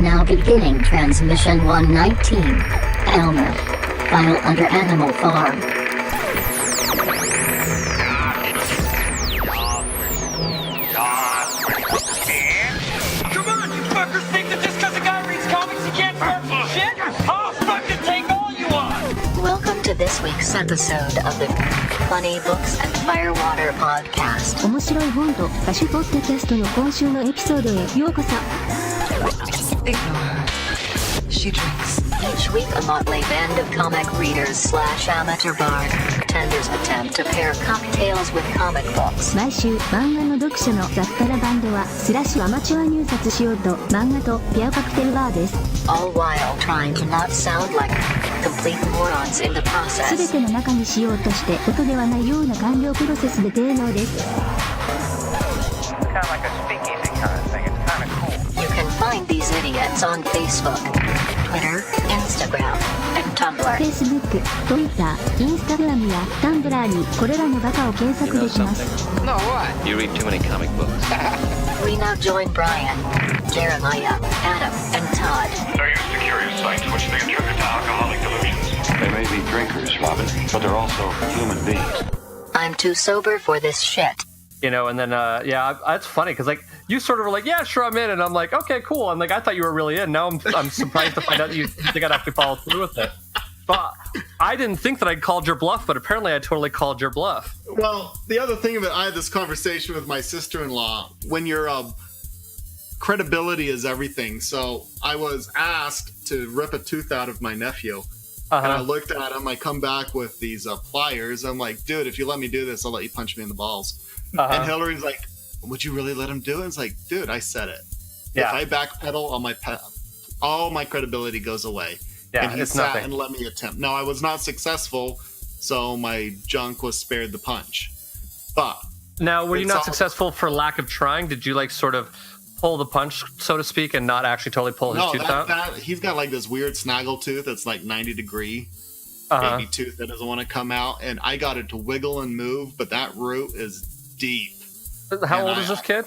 Now beginning transmission 119. Elmer. File under Animal Farm. Come on, you fuckers think that just because a guy reads comics he can't start some shit? I'll fucking take all you want! Welcome to this week's episode of the Funny Books and Firewater Podcast. 面白い本と歌手ポッドキャストの今週のエピソードへようこそ。 Ignore her. She drinks. Each week, a motley band of comic readers / amateur bartenders attempt to pair cocktails with comic books. 毎週漫画の読書の雑多なバンドはスラッシュアマチュア入札しようと漫画とピアカクテルバーです。 All while trying to not sound like complete morons in the すべ process. ての中にしようとして音ではないような完了プロセスで低能です。 Kind of like a speakeasy kind of thing. It's kind of cool. You can find these idiots on Facebook, Twitter, Instagram, and Tumblr. Facebook、Twitter、Instagram や Tumblr にこれらのバカを検索できます。 No, what? You read too many comic books. We now join Brian, Jeremiah, Adam, and Todd. They're used to curious sights which they attribute to alcoholic delusions. They may be drinkers, Robin, but they're also human beings. I'm too sober for this shit. You know, and then, it's funny because, like, you sort of were like, yeah, sure, I'm in. And I'm like, okay, cool. And, like, I thought you were really in. Now I'm surprised to find out you think I'd actually follow through with it. But I didn't think that I'd called your bluff, but apparently I totally called your bluff. Well, the other thing of it, I had this conversation with my sister-in-law. When your credibility is everything. So I was asked to rip a tooth out of my nephew. And I looked at him. I come back with these pliers. I'm like, dude, if you let me do this, I'll let you punch me in the balls. And Hillary's like, would you really let him do it? It's like, dude, I said it. Yeah. If I backpedal, all my credibility goes away. Yeah, And he it's sat nothing. and let me attempt. Now, I was not successful, so my junk was spared the punch. But Now, were you It's not all- successful for lack of trying? Did you, like, sort of pull the punch, so to speak, and not actually totally pull his no, tooth out? he's got like this weird snaggle tooth that's like 90 degree baby tooth that doesn't want to come out. And I got it to wiggle and move, but that root is deep. How And old is this kid?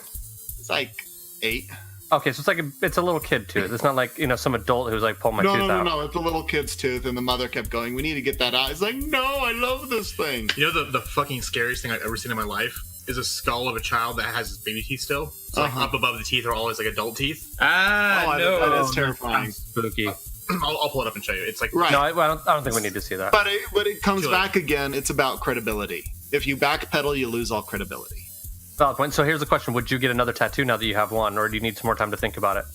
It's like 8. Okay, so it's like it's a little kid tooth. It's not like, you know, some adult who's like, pull my tooth out. No. It's a little kid's tooth, and the mother kept going, we need to get that out. It's like, no, I love this thing. You know the fucking scariest thing I've ever seen in my life is a skull of a child that has his baby teeth still. So like up above the teeth are always like adult teeth. That is terrifying. Spooky. I'll pull it up and show you. It's like Right. No, I don't think we need to see that. But it comes Sure. back again. It's about credibility. If you backpedal, you lose all credibility. Valid point. So here's the question. Would you get another tattoo now that you have one, or do you need some more time to think about it?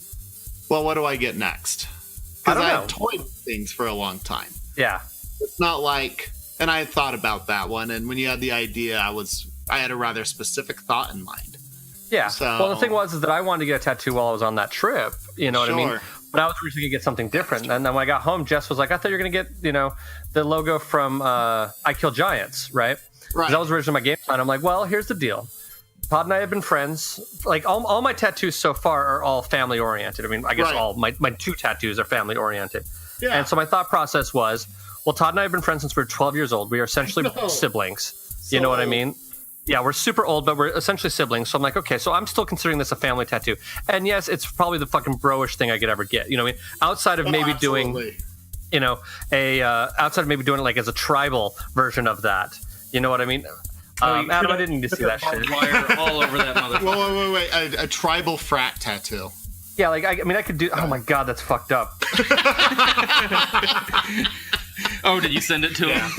Well, what do I get next? I Because don't know. I've toyed with things for a long time. Yeah. It's not like, and I had thought about that one, and when you had the idea, I had a rather specific thought in mind. Yeah. So- Well, the thing was is that I wanted to get a tattoo while I was on that trip. You know what I mean? Sure. But I was originally going to get something different. And then when I got home, Jess was like, I thought you were going to get, you know, the logo from I Kill Giants, right? Right. That was originally my game plan. I'm like, well, here's the deal. Todd and I have been friends. Like, all my tattoos so far are all family-oriented. I mean, I guess Right. all my 2 tattoos are family-oriented. Yeah. And so my thought process was, well, Todd and I have been friends since we were 12 years old. We are essentially No. siblings. So You know what I old. mean? Yeah, we're super old, but we're essentially siblings. So I'm like, okay, so I'm still considering this a family tattoo. And yes, it's probably the fucking bro-ish thing I could ever get. You know what I mean? Outside of maybe doing, Absolutely. you know, outside of maybe doing it like as a tribal version of that. You know what I mean? Adam, I didn't need to see that shit. wire all over that motherfucker. Wait. A tribal frat tattoo. Yeah, like, I mean, I could do, oh my God, that's fucked up. Oh, did you send it to him?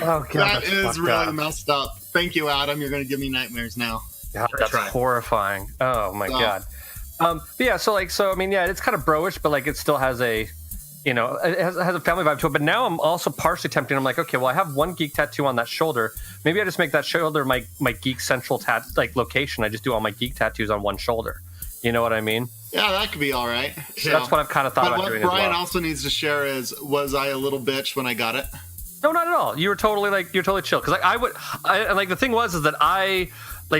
Oh God, That that's is fucked really up. messed up. Thank you, Adam. You're going to give me nightmares now. God, that's Try. horrifying. Oh my So- God. But yeah, so I mean, yeah, it's kind of bro-ish, but like it still has a, you know, it has a family vibe to it. But now I'm also partially tempted. I'm like, okay, well, I have one geek tattoo on that shoulder. Maybe I just make that shoulder my geek central location. I just do all my geek tattoos on one shoulder. You know what I mean? Yeah, that could be all right. So that's what I've kind of thought But about what doing Brian as well. also needs to share is, was I a little bitch when I got it? No, not at all. You were totally you're totally chill. Because and like the thing was is that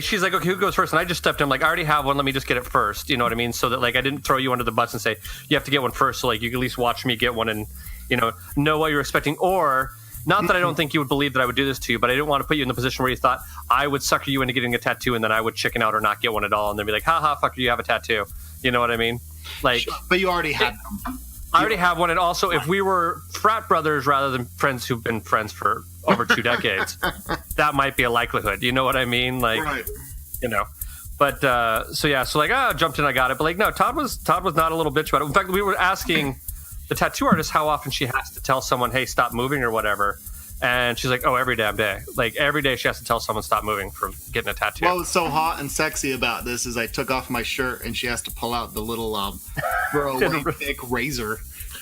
she's like, okay, who goes first? And I just stepped in, like, I already have one. Let me just get it first. You know what I mean? So that, like, I didn't throw you under the bus and say, you have to get one first. So, like, you can at least watch me get one and, you know what you're expecting. Or, not that I don't think you would believe that I would do this to you, but I didn't want to put you in the position where you thought I would sucker you into getting a tattoo and then I would chicken out or not get one at all. And then be like, haha, fucker, you have a tattoo. You know what I mean? Like, but you already had them. I already have one, and also if we were frat brothers rather than friends who've been friends for over 2 decades, that might be a likelihood. You know what I mean? Like, you know. But I jumped in, I got it. But like, no, Todd was not a little bitch about it. In fact, we were asking the tattoo artist how often she has to tell someone, "Hey, stop moving" or whatever. And she's like, "Oh, every damn day. Like every day, she has to tell someone stop moving from getting a tattoo." What was so hot and sexy about this is I took off my shirt and she has to pull out the little throwaway thick razor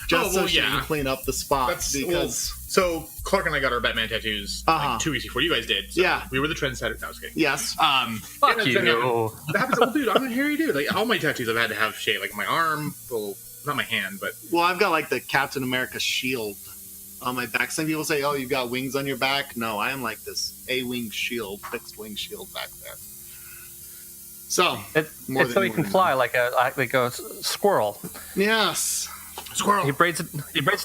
just so she can clean up the spots. So Clark and I got our Batman tattoos like 2 weeks before you guys did. So we were the trendsetters. No, I was kidding. Yes. Fuck you. That happens. Well, dude, I'm a hairy dude. Like all my tattoos, I've had to have shade. Like my arm, well, not my hand, but I've got like the Captain America shield on my back. Some people say, "Oh, you've got wings on your back." No, I am like this A-wing shield, fixed wing shield back there. So it's so he can fly like a squirrel. Yes, squirrel. He braids it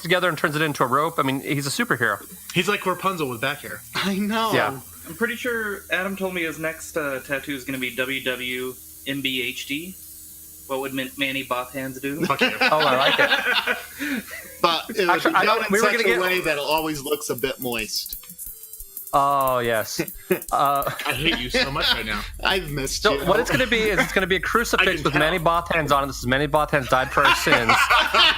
together and turns it into a rope. I mean, he's a superhero. He's like Rapunzel with back hair. I know. Yeah. I'm pretty sure Adam told me his next tattoo is going to be WWMBHD. What would Manny Bothhands do? Fuck you. Oh, I like it. But it would be done in such a way that it always looks a bit moist. Oh, yes. I hate you so much right now. I've missed you. So what it's going to be is it's going to be a crucifix with Manny Bothhands on it. This is Manny Bothhands died for our sins.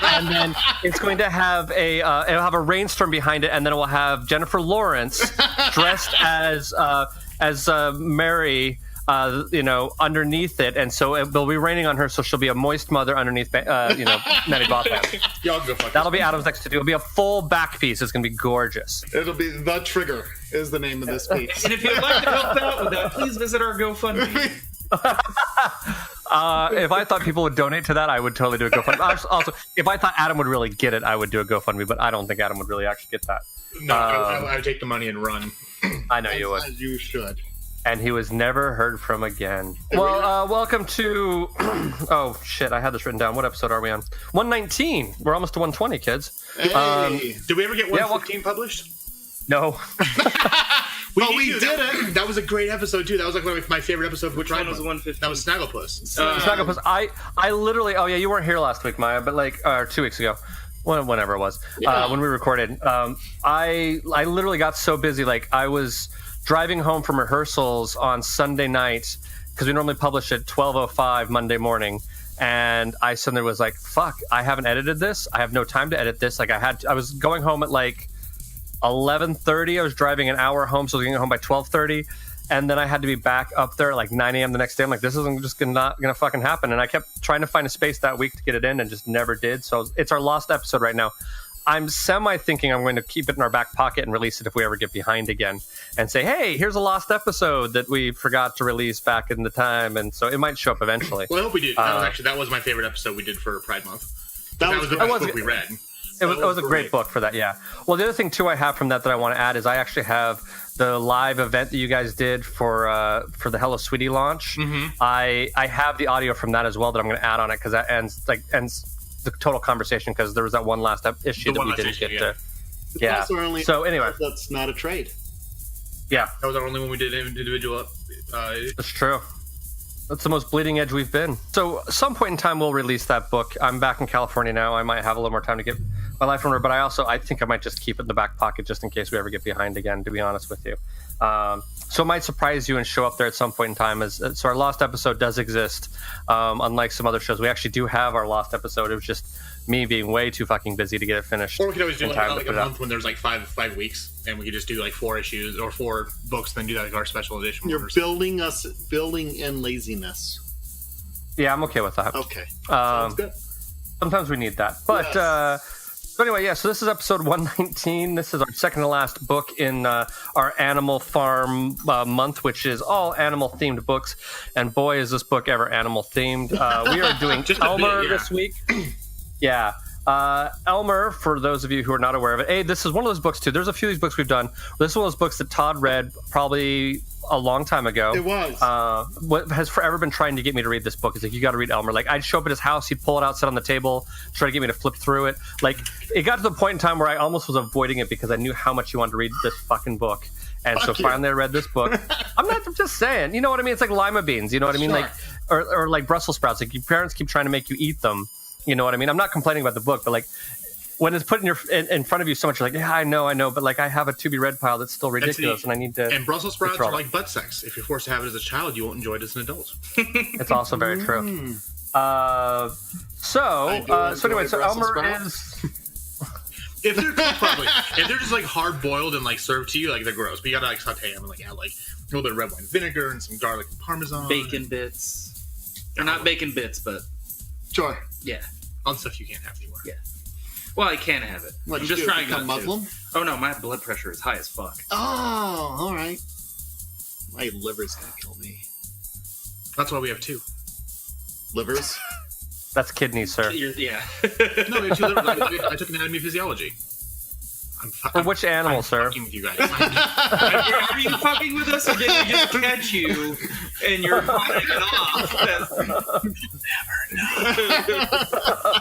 And then it's going to have it'll have a rainstorm behind it, and then it will have Jennifer Lawrence dressed as Mary, underneath it, and so it'll be raining on her, so she'll be a moist mother underneath, Manny Bothhands. Y'all go fuck That'll be Adam's next tattoo. It'll be a full back piece. It's going to be gorgeous. It'll be The Trigger is the name of this piece. And if you'd like to help out with that, please visit our GoFundMe. If I thought people would donate to that, I would totally do a GoFundMe. Also, if I thought Adam would really get it, I would do a GoFundMe, but I don't think Adam would really actually get that. No, I would take the money and run. I know you would. As you should. And he was never heard from again. Well, welcome to... oh, shit, I had this written down. What episode are we on? 119. We're almost to 120, kids. Hey. Did we ever get 115 published? No. we did it. That was a great episode, too. That was like one of my favorite episodes. Which one was 115? That was Snagglepuss. Snagglepuss. I literally... Oh, yeah, you weren't here last week, Maya, but like 2 weeks ago. Whenever it was. When we recorded. I literally got so busy. Like, I was... driving home from rehearsals on Sunday night, because we normally publish at 12:05 Monday morning, and I suddenly was like, fuck, I haven't edited this. I have no time to edit this. Like I was going home at like 11:30. I was driving an hour home, so I was getting home by 12:30, and then I had to be back up there at like 9 a.m. the next day. I'm like, this isn't just not gonna fucking happen. And I kept trying to find a space that week to get it in and just never did. So it's our lost episode right now. I'm semi-thinking I'm going to keep it in our back pocket and release it if we ever get behind again and say, hey, here's a lost episode that we forgot to release back in the time. And so it might show up eventually. Well, I hope we do. That was my favorite episode we did for Pride Month. That was the best book we read. It was a great book for that, yeah. Well, the other thing, too, I have from that I want to add is I actually have the live event that you guys did for the Hello Sweetie launch. Mm-hmm. I have the audio from that as well that I'm going to add on it because that ends the total conversation because there was that one last issue that we didn't get to. Yeah. So anyway, that's not a trade. Yeah, that was our only one we did individual. That's true. That's the most bleeding edge we've been. So at some point in time, we'll release that book. I'm back in California now. I might have a little more time to get my life in order, but I think I might just keep it in the back pocket just in case we ever get behind again, to be honest with you. So it might surprise you and show up there at some point in time. So our lost episode does exist. Unlike some other shows, we actually do have our lost episode. It was just me being way too fucking busy to get it finished. Or we could always do like a month when there's like five weeks, and we could just do like 4 issues or 4 books, then do that like our special edition. You're building in laziness. Yeah, I'm okay with that. Okay, sounds good. Sometimes we need that, but. Yes. So anyway, yeah, so this is episode 119. This is our second to last book in our Animal Farm month, which is all animal-themed books. And boy, is this book ever animal-themed. We are doing Elmer this week. Yeah. Elmer, for those of you who are not aware of it, this is one of those books, too. There's a few of these books we've done. This is one of those books that Todd read probably a long time ago. It was. What has forever been trying to get me to read this book is like, you got to read Elmer. Like, I'd show up at his house, he'd pull it out, sit on the table, try to get me to flip through it. Like, it got to the point in time where I almost was avoiding it because I knew how much you wanted to read this fucking book. And finally I read this book. I'm just saying, you know what I mean? It's like lima beans, you know what I mean? Like, or like Brussels sprouts. Like, your parents keep trying to make you eat them. You know what I mean? I'm not complaining about the book, but like when it's put in front of you so much, you're like, yeah, I know, but like I have a to be read pile that's still ridiculous, and I need to. And Brussels sprouts are like butt sex. If you're forced to have it as a child, you won't enjoy it as an adult. It's also very true. So anyway, so Elmer is. If they're just like hard boiled and like served to you, like they're gross. But you gotta like saute them and like add like a little bit of red wine vinegar and some garlic and parmesan. Bacon bits. They're not bacon bits, but Sure. yeah. All the stuff you can't have anymore. Yeah. Well, I can have it. What, I'm you just do, trying become not Muslim? to. Oh no, my blood pressure is high as fuck. Oh, all right. My liver's gonna kill me. That's why we have two. Livers? That's kidneys, sir. Yeah. No, we have two livers. I took anatomy of physiology. For which animal, sir? Fucking with you guys. Are you fucking with us, or did we just catch you and you're fighting it off?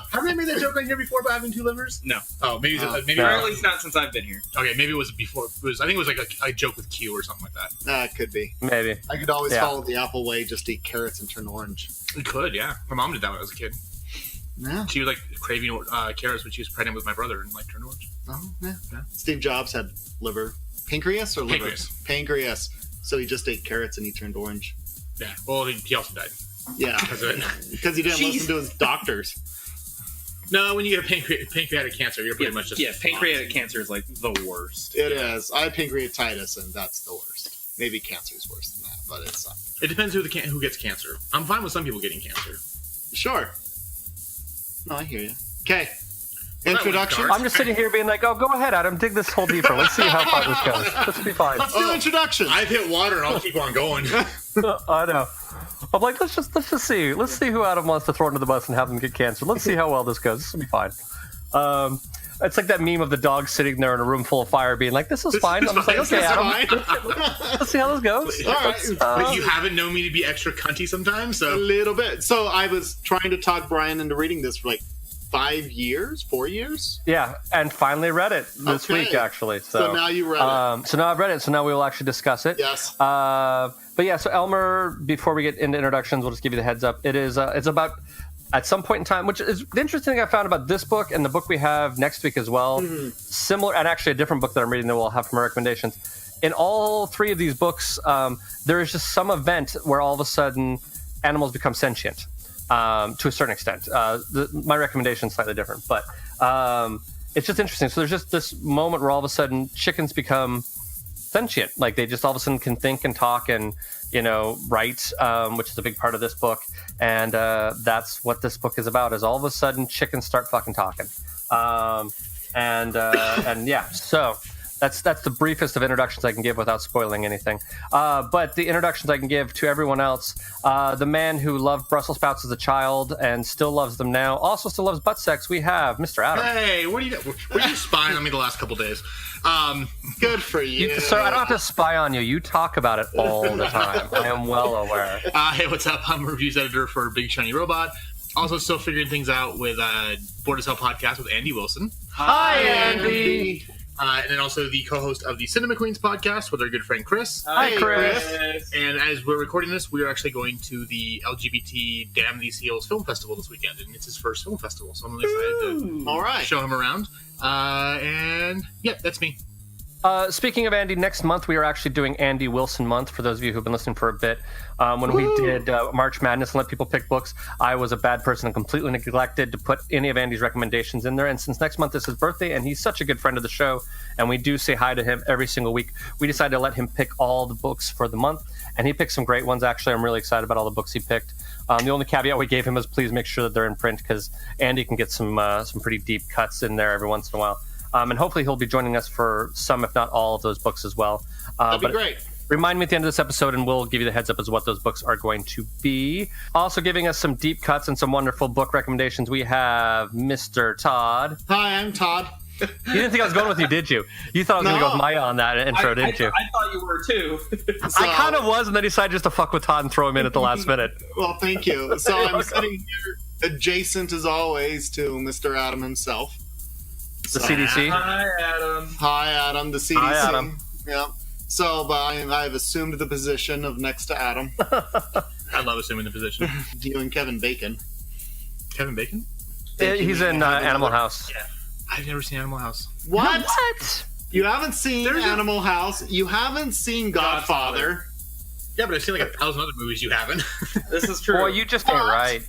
Have I made that joke on here before about having two livers? No. Oh, maybe. Or at least not since I've been here. Okay, maybe it was before. I think it was like a joke with Q or something like that. It could be. Maybe. I could always follow the Apple way, just eat carrots and turn orange. It could, yeah. My mom did that when I was a kid. Yeah. She was like craving carrots when she was pregnant with my brother and like turned orange. Oh, yeah. Steve Jobs had liver. Pancreas or liver? Pancreas. So he just ate carrots and he turned orange. Yeah. Well, he also died. Yeah. Because of it. Because he didn't listen to his doctors. No, when you get pancreatic cancer, you're pretty much just... Yeah, pancreatic cancer is like the worst. It is. I have pancreatitis, and that's the worst. Maybe cancer is worse than that, but it's not. It depends who gets cancer. I'm fine with some people getting cancer. Sure. No, I hear you. Okay. Introduction. I'm just sitting here being like, oh, go ahead, Adam, dig this hole deeper. Let's see how far this goes. This will be fine. Let's do introduction. I've hit water and I'll keep on going. I know. I'm like, let's just see. Let's see who Adam wants to throw under the bus and have them get cancer. Let's see how well this goes. This will be fine. It's like that meme of the dog sitting there in a room full of fire being like, this is fine. I'm just like, okay, Adam. Let's see how this goes. All right. But you haven't known me to be extra cunty sometimes, so... A little bit. So I was trying to talk Brian into reading this for like 4 years? Yeah, and finally read it this week, actually. So now you read it. So now I've read it, so now we will actually discuss it. Yes. But yeah, so Elmer, before we get into introductions, we'll just give you the heads up. It's about, at some point in time, which is the interesting thing I found about this book and the book we have next week as well, similar, and actually a different book that I'm reading that we'll have from our recommendations. In all three of these books, there is just some event where all of a sudden animals become sentient. To a certain extent. My recommendation is slightly different, but it's just interesting. So there's just this moment where all of a sudden chickens become sentient. Like they just all of a sudden can think and talk and, write, which is a big part of this book. And that's what this book is about, is all of a sudden chickens start fucking talking. And yeah, so... That's the briefest of introductions I can give without spoiling anything. But the introductions I can give to everyone else, the man who loved Brussels sprouts as a child and still loves them now, also still loves butt sex, we have Mr. Adam. Hey, were you spying on me the last couple days? Good for you. Sir, I don't have to spy on you. You talk about it all the time. I am well aware. Hey, what's up? I'm a reviews editor for Big Shiny Robot. Also still figuring things out with Board as Hell podcast with Andy Wilson. Hi, Andy. And then also the co-host of the Cinema Queens podcast with our good friend Chris. Hi, Chris. And as we're recording this, we are actually going to the LGBT Damn These Heels Film Festival this weekend, and it's his first film festival, so I'm really excited to show him around. And yeah, that's me. Speaking of Andy, next month we are actually doing Andy Wilson Month, for those of you who've been listening for a bit. When we did March Madness and let people pick books, I was a bad person and completely neglected to put any of Andy's recommendations in there. And since next month is his birthday, and he's such a good friend of the show, and we do say hi to him every single week, we decided to let him pick all the books for the month. And he picked some great ones, actually. I'm really excited about all the books he picked. The only caveat we gave him is please make sure that they're in print, because Andy can get some pretty deep cuts in there every once in a while. And hopefully he'll be joining us for some, if not all, of those books as well. That'd be great. Remind me at the end of this episode, and we'll give you the heads up as what those books are going to be. Also giving us some deep cuts and some wonderful book recommendations, we have Mr. Todd. Hi, I'm Todd. You didn't think I was going with you, did you? You thought I was going to go with Maya on that intro, didn't you? I thought you were too. So, I kind of was, and then decided just to fuck with Todd and throw him in at the last minute. Well, thank you. So I'm sitting here adjacent, as always, to Mr. Adam himself. The CDC. Hi, Adam. Hi, Adam. The CDC. Hi, Adam. Yeah. So I've assumed the position of next to Adam. I love assuming the position. You and Kevin Bacon. Kevin Bacon? He's in Animal House. Yeah. I've never seen Animal House. What? What? You haven't seen Animal House. You haven't seen Godfather. Yeah, but I've seen like 1,000 other movies you haven't. This is true. Boy, you just ain't right.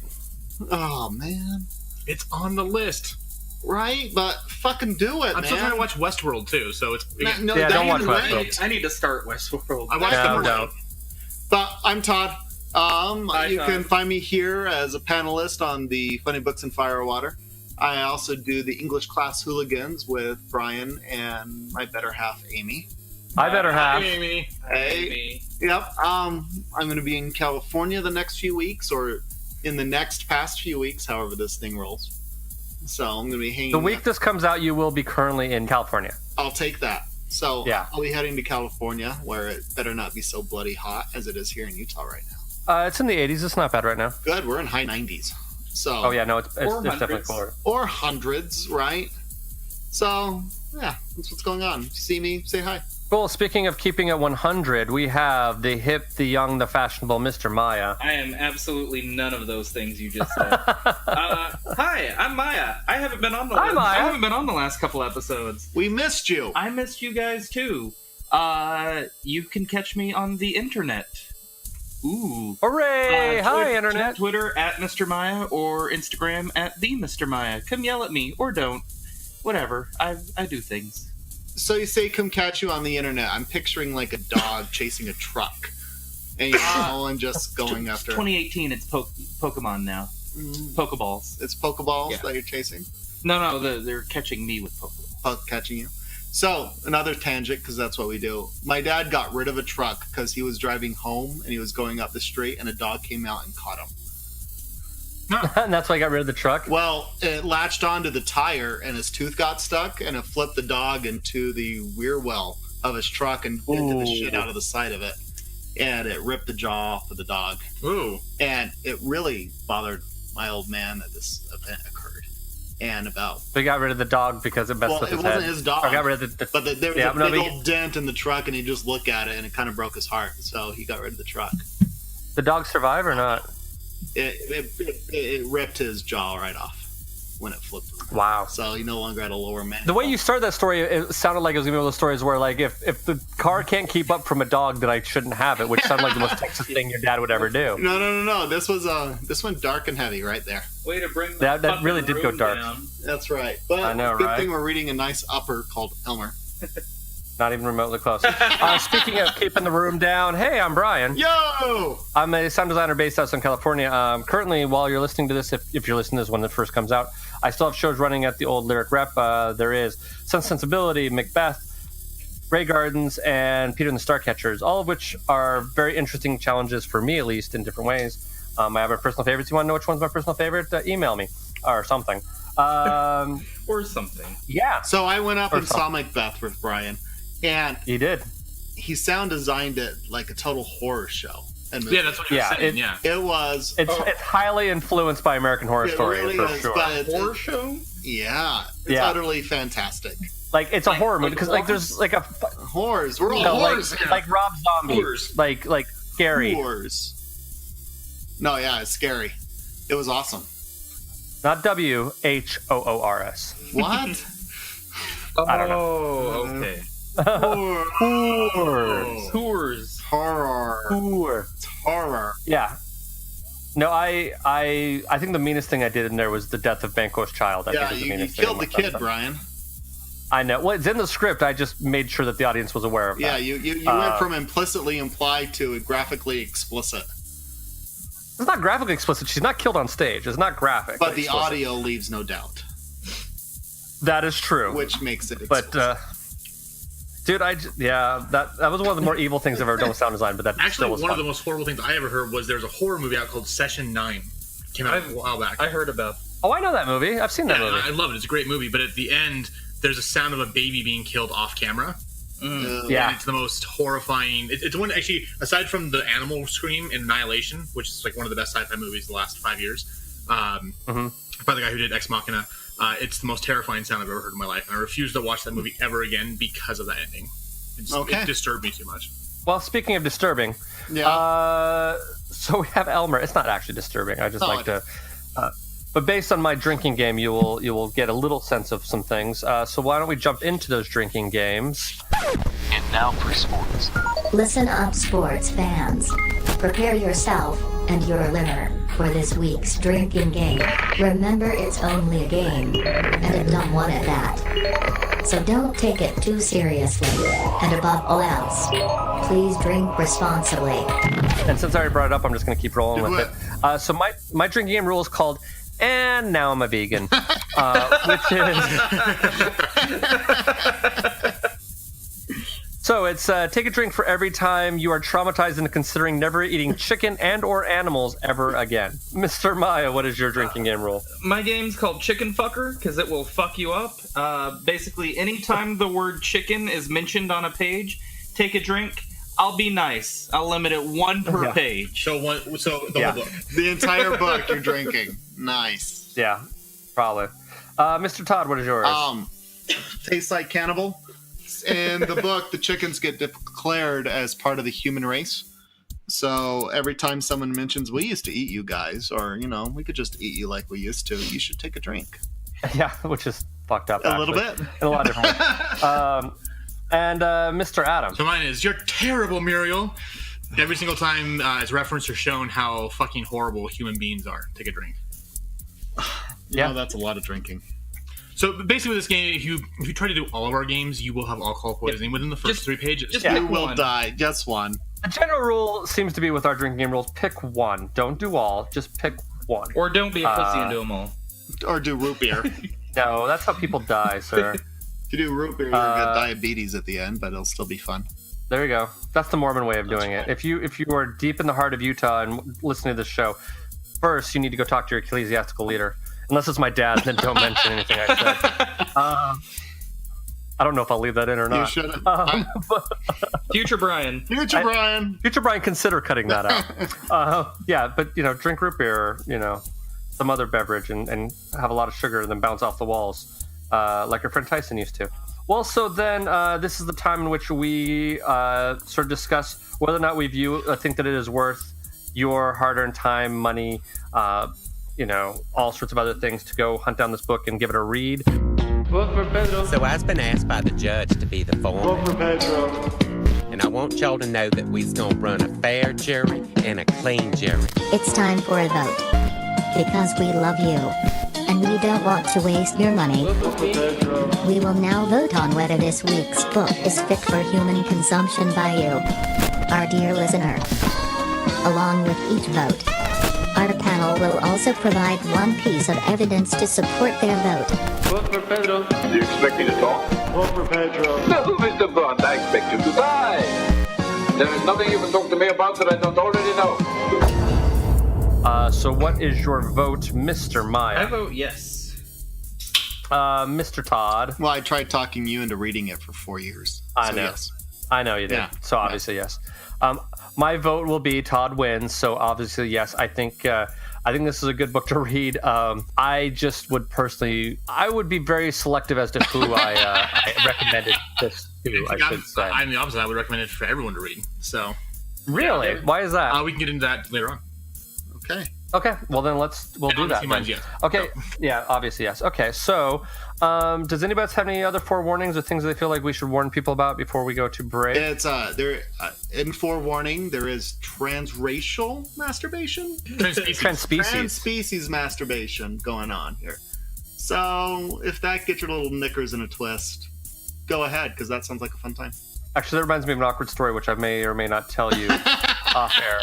Oh, man. It's on the list. Right? But fucking do it, I'm man. still trying to watch Westworld, too, so it's... No, Yeah, don't watch you Westworld. I need to start Westworld. I watched No, the don't. But I'm Todd. You Todd. can find me here as a panelist on the Funny Books and Fire Water. I also do the English Class Hooligans with Brian and my better half, Amy. I better have. Amy. Hey. Yep. I'm going to be in California the next few weeks, or in the next past few weeks, however this thing rolls. So I'm going to be hanging. The week this comes out, you will be currently in California. I'll take that. So Yeah. I'll be heading to California, where it better not be so bloody hot as it is here in Utah right now. It's in the 80s. It's not bad right now. Good. We're in high 90s. So. Oh, yeah, no, it's definitely hundreds. cooler. Or hundreds, right? So, yeah, that's what's going on. If you see me, say hi. Cool. Speaking of keeping it 100, we have the hip, the young, the fashionable Mr. Maya. I am absolutely none of those things you just said. Hi, I'm Maya. I haven't been on the last couple episodes. We missed you. I missed you guys too. You can catch me on the internet. Ooh. Hooray! Hi, Internet. Twitter at Mr. Maya or Instagram at the Mr. Maya. Come yell at me or don't. Whatever. I do things. So you say come catch you on the internet. I'm picturing like a dog chasing a truck. And you know, and just going after... 2018, it's Pokemon now. Pokeballs. It's Pokeballs Yeah. that you're chasing? No, they're catching me with Pokeballs. Catching you. So, another tangent, because that's what we do. My dad got rid of a truck because he was driving home and he was going up the street and a dog came out and caught him. And that's why I got rid of the truck? Well, it latched onto the tire and his tooth got stuck and it flipped the dog into the rear well of his truck and dented the shit out of the side of it. And it ripped the jaw off of the dog. Ooh. And it really bothered my old man that this event occurred. And about... We got rid of the dog because it messed with his head. It wasn't his dog. I got rid of the... But there was a big old dent in the truck and he just looked at it and it kind of broke his heart. So he got rid of the truck. The dog survive or not? It ripped his jaw right off when it flipped. Wow. So he no longer had a lower mandible. The way you started that story, it sounded like it was going to be one of those stories where, like, if the car can't keep up from a dog, then I shouldn't have it, which sounded like the most Texas thing your dad would ever do. No. This went dark and heavy right there. Way to bring that really did go dark. Down. That's right. But I know, good right? thing we're reading a nice upper called Elmer. Not even remotely close. Speaking of keeping the room down, hey, I'm Brian. Yo! I'm a sound designer based out in California. Currently, while you're listening to this, if you're listening to this when it first comes out, I still have shows running at the old Lyric Rep. There is Sense Sensibility, Macbeth, Grey Gardens, and Peter and the Starcatchers, all of which are very interesting challenges for me, at least, in different ways. I have my personal favorites. You want to know which one's my personal favorite? Email me or something. Or something. Yeah. So I went up and saw Macbeth with Brian. And he did. He sound designed it like a total horror show. Yeah, that's what you're saying. It was. It's highly influenced by American Horror Story really for is, sure. But it's horror show? Yeah, it's utterly fantastic. Like it's a horror movie because like there's like a horrors. We're all horrors. Like Rob Zombie. Horrors. Like scary. Horrors. No, yeah, it's scary. It was awesome. Not WHOORS. What? I don't know. Oh, okay. Horrors. Horror. Yeah. No, I think the meanest thing I did in there was the death of Banquo's child. I think was the you meanest killed the thing. kid, Brian. I know. Well, it's in the script. I just made sure that the audience was aware of that. Yeah, you went from implicitly implied to graphically explicit. It's not graphically explicit. She's not killed on stage. It's not graphic. But the explicit. audio leaves no doubt. That is true. Which makes it explicit. But, dude, that was one of the more evil things I've ever done with sound design, but that actually still was one fun. of the most horrible things I ever heard was there was a horror movie out called Session 9. Came out a while back. I heard about. Oh, I know that movie. I've seen that movie. I love it. It's a great movie, but at the end, there's a sound of a baby being killed off camera. Yeah. And it's the most horrifying. It's one, actually, aside from the animal scream in Annihilation, which is like one of the best sci-fi movies the last 5 years, by the guy who did Ex Machina, it's the most terrifying sound I've ever heard in my life. And I refuse to watch that movie ever again because of that ending. It disturbed me too much. Well, speaking of disturbing, so we have Elmer. It's not actually disturbing. I just like to... But based on my drinking game, you will get a little sense of some things. So why don't we jump into those drinking games? And now for sports. Listen up, sports fans. Prepare yourself and your liver for this week's drinking game. Remember, it's only a game, and a dumb one at that. So don't take it too seriously, and above all else, please drink responsibly. And since I already brought it up, I'm just going to keep rolling with it. So my drinking game rule is called "And Now I'm a Vegan," which is... So it's take a drink for every time you are traumatized into considering never eating chicken and or animals ever again. Mr. Maya, what is your drinking game rule? My game's called Chicken Fucker because it will fuck you up. Basically, anytime the word chicken is mentioned on a page, take a drink. I'll be nice. I'll limit it one per page. So the whole book. The entire book you're drinking. Nice. Yeah, probably. Mr. Todd, what is yours? Tastes like cannibal. In the book, the chickens get declared as part of the human race. So every time someone mentions, we used to eat you guys, or, we could just eat you like we used to, you should take a drink. Yeah, which is fucked up, A little bit. In a lot of different ways. And Mr. Adam. So mine is, you're terrible, Muriel. Every single time it's referenced or shown how fucking horrible human beings are. Take a drink. Yeah, that's a lot of drinking. So basically, with this game, if you try to do all of our games, you will have alcohol poisoning within the first 3 pages. You will die. Just one. The general rule seems to be with our drinking game rules: pick one. Don't do all. Just pick one. Or don't be a pussy and do them all. Or do root beer. No, that's how people die, sir. If you do root beer, you'll get diabetes at the end, but it'll still be fun. There you go. That's the Mormon way of doing it. If you are deep in the heart of Utah and listening to this show, first you need to go talk to your ecclesiastical leader. Unless it's my dad, then don't mention anything I said. I don't know if I'll leave that in or not. You shouldn't. Future Brian. Future Brian, consider cutting that out. Yeah, but drink root beer, or some other beverage, and have a lot of sugar, and then bounce off the walls, like your friend Tyson used to. Well, so then this is the time in which we sort of discuss whether or not we think that it is worth your hard-earned time, money, all sorts of other things to go hunt down this book and give it a read. So I've been asked by the judge to be the foreman. And I want y'all to know that we's gonna run a fair jury and a clean jury. It's time for a vote. Because we love you. And we don't want to waste your money. We will now vote on whether this week's book is fit for human consumption by you, our dear listener. Along with each vote, our panel will also provide one piece of evidence to support their vote. Vote for Pedro. Do you expect me to talk? Vote for Pedro. No, Mr. Bond, I expect you to die. There is nothing you can talk to me about that I don't already know. So what is your vote, Mr. Maya? I vote yes. Mr. Todd? Well, I tried talking you into reading it for 4 years. I know. Yes. I know you did. Yeah. So obviously, yes. My vote will be Todd wins. So obviously, yes. I think this is a good book to read. I just would personally, I would be very selective as to who I recommended this to. I should say. I'm the opposite. I would recommend it for everyone to read. So. Really? Why is that? We can get into that later on. Okay. Well, then we'll do that. Yes. Okay. Yeah. Obviously, yes. Okay. So, does anybody else have any other forewarnings or things that they feel like we should warn people about before we go to break? It's in forewarning. There is transracial masturbation, transspecies masturbation going on here. So, if that gets your little knickers in a twist, go ahead, because that sounds like a fun time. Actually, that reminds me of an awkward story, which I may or may not tell you off air.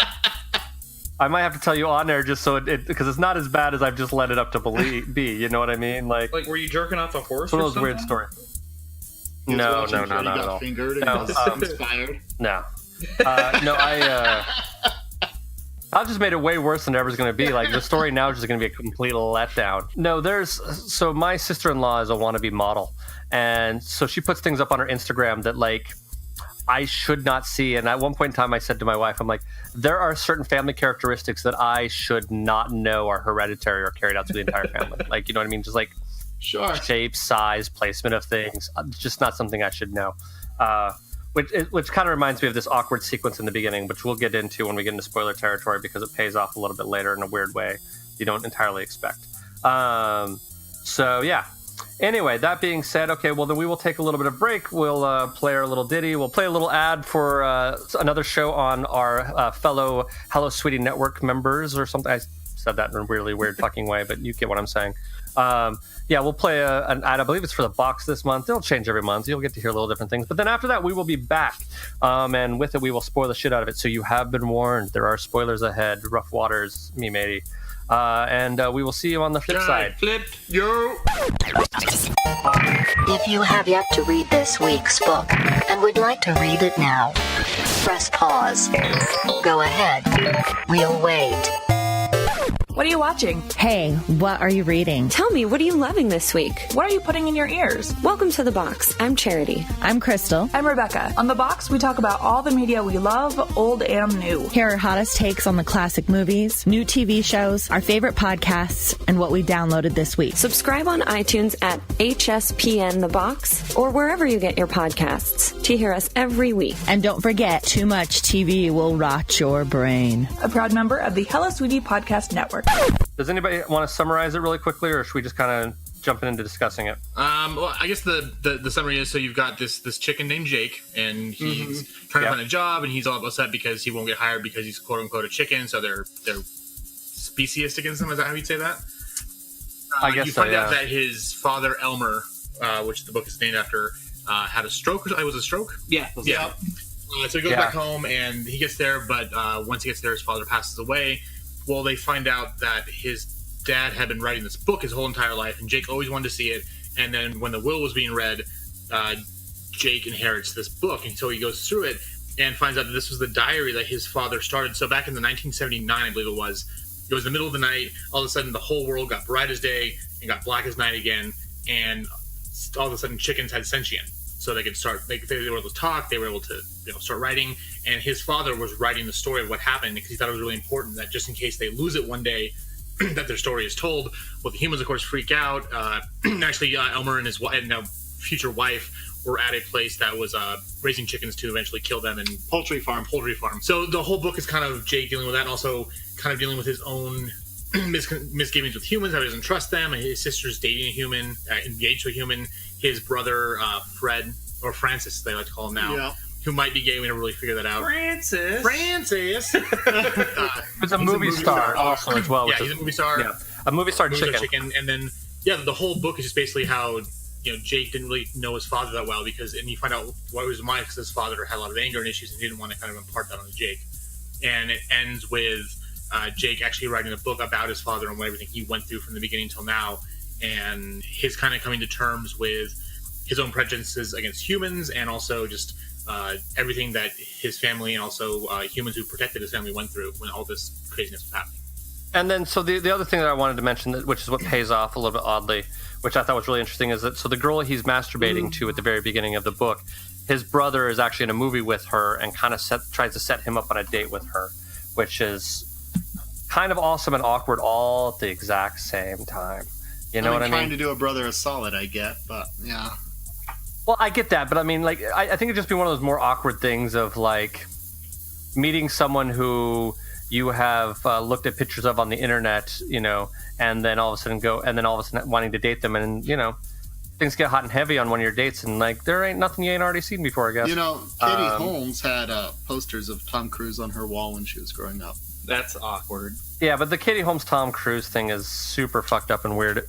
I might have to tell you on air just so because it's not as bad as I've just let it up to be. You know what I mean? Like were you jerking off a horse? It's one of those weird stories. No, not at all. Fingered and inspired. No, I've just made it way worse than it ever is going to be. Like the story now is just going to be a complete letdown. No, so my sister-in-law is a wannabe model, and so she puts things up on her Instagram that I should not see. And at one point in time, I said to my wife, I'm like, there are certain family characteristics that I should not know are hereditary or carried out to the entire family. Like, you know what I mean? Just shape, size, placement of things. Just not something I should know. Which kind of reminds me of this awkward sequence in the beginning, which we'll get into when we get into spoiler territory because it pays off a little bit later in a weird way you don't entirely expect. So yeah. Anyway, that being said, okay, well then we will take a little bit of break. We'll play our little ditty. We'll play a little ad for another show on our fellow Hello Sweetie Network members or something. I said that in a really weird fucking way, but you get what I'm saying. Yeah, we'll play an ad. I believe it's for the box this month. It'll change every month. You'll get to hear little different things. But then after that, we will be back. And with it, we will spoil the shit out of it. So you have been warned. There are spoilers ahead. Rough waters, me matey. And we will see you on the flip side. Flip, yo! If you have yet to read this week's book and would like to read it now, press pause. Go ahead. We'll wait. What are you watching? Hey, what are you reading? Tell me, what are you loving this week? What are you putting in your ears? Welcome to The Box. I'm Charity. I'm Crystal. I'm Rebecca. On The Box, we talk about all the media we love, old and new. Here are hottest takes on the classic movies, new TV shows, our favorite podcasts, and what we downloaded this week. Subscribe on iTunes at HSPN The Box or wherever you get your podcasts to hear us every week. And don't forget, too much TV will rot your brain. A proud member of the Hello Sweetie Podcast Network. Does anybody want to summarize it really quickly, or should we just kind of jump into discussing it? Well, I guess the summary is, so you've got this chicken named Jake, and he's trying to find a job, and he's all upset because he won't get hired because he's quote unquote a chicken, so they're speciesist against him. Is that how you'd say that? I guess you so, find out that his father Elmer, which the book is named after, had a stroke. It was a stroke. Yeah. So he goes back home, and he gets there, but once he gets there, his father passes away. Well, they find out that his dad had been writing this book his whole entire life, and Jake always wanted to see it. And then when the will was being read, Jake inherits this book, and so he goes through it and finds out that this was the diary that his father started. So back in the 1979, I believe it was the middle of the night. All of a sudden, the whole world got bright as day and got black as night again, and all of a sudden, chickens had sentient. So they could start. They were able to talk. They were able to, start writing. And his father was writing the story of what happened because he thought it was really important that just in case they lose it one day, that their story is told. Well, the humans, of course, freak out. Actually, Elmer and his future wife were at a place that was raising chickens to eventually kill them, and poultry farm. So the whole book is kind of Jake dealing with that, and also kind of dealing with his own misgivings with humans, how he doesn't trust them. And his sister's dating a human, engaged to a human. His brother, Fred, or Francis, they like to call him now, who might be gay. We never really figured that out. Francis! He's a movie star also as well. Yeah, he's a movie star. Yeah, a movie star chicken. And then, the whole book is just basically how, Jake didn't really know his father that well and you find out what was why, because his father had a lot of anger and issues and he didn't want to kind of impart that on Jake. And it ends with Jake actually writing a book about his father and everything he went through from the beginning till now, and his kind of coming to terms with his own prejudices against humans, and also just everything that his family and also humans who protected his family went through when all this craziness was happening. And then, so the other thing that I wanted to mention, which is what pays off a little bit oddly, which I thought was really interesting, is that so the girl he's masturbating to at the very beginning of the book, his brother is actually in a movie with her and kind of tries to set him up on a date with her, which is kind of awesome and awkward all at the exact same time. You know what I mean? Trying to do a brother a solid, I get, but yeah. Well, I get that, but I mean, like, I think it'd just be one of those more awkward things of, like, meeting someone who you have looked at pictures of on the internet, and then all of a sudden wanting to date them, and, things get hot and heavy on one of your dates, and, like, there ain't nothing you ain't already seen before, I guess. Katie Holmes had posters of Tom Cruise on her wall when she was growing up. That's awkward. Yeah, but the Katie Holmes Tom Cruise thing is super fucked up and weird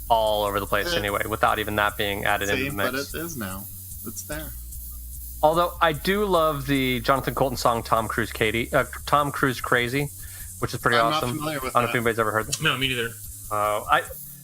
all over the place anyway, without even that being added into the mix. But it is now. It's there. Although I do love the Jonathan Colton song Tom Cruise Crazy, which is pretty awesome. Not familiar with I don't know if anybody's ever heard that. No, me neither.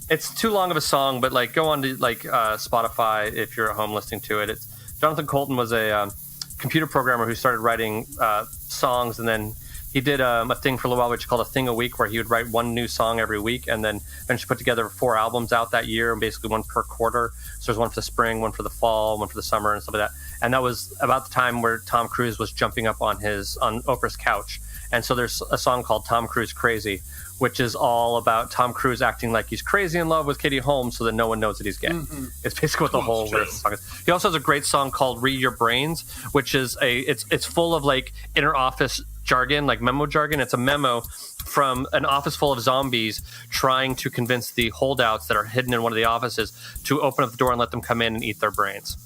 It's too long of a song, but like go on to Spotify if you're at home listening to it. Jonathan Colton was a computer programmer who started writing songs, and then he did a thing for a little while which is called a thing a week, where he would write one new song every week and then eventually put together 4 albums out that year, and basically one per quarter. So there's one for the spring, one for the fall, one for the summer, and stuff like that. And that was about the time where Tom Cruise was jumping up on Oprah's couch. And so there's a song called Tom Cruise Crazy, which is all about Tom Cruise acting like he's crazy in love with Katie Holmes so that no one knows that he's gay. Mm-hmm. It's basically what the whole song is. He also has a great song called Read Your Brains, which is it's full of like inner office jargon, like memo jargon. It's a memo from an office full of zombies trying to convince the holdouts that are hidden in one of the offices to open up the door and let them come in and eat their brains.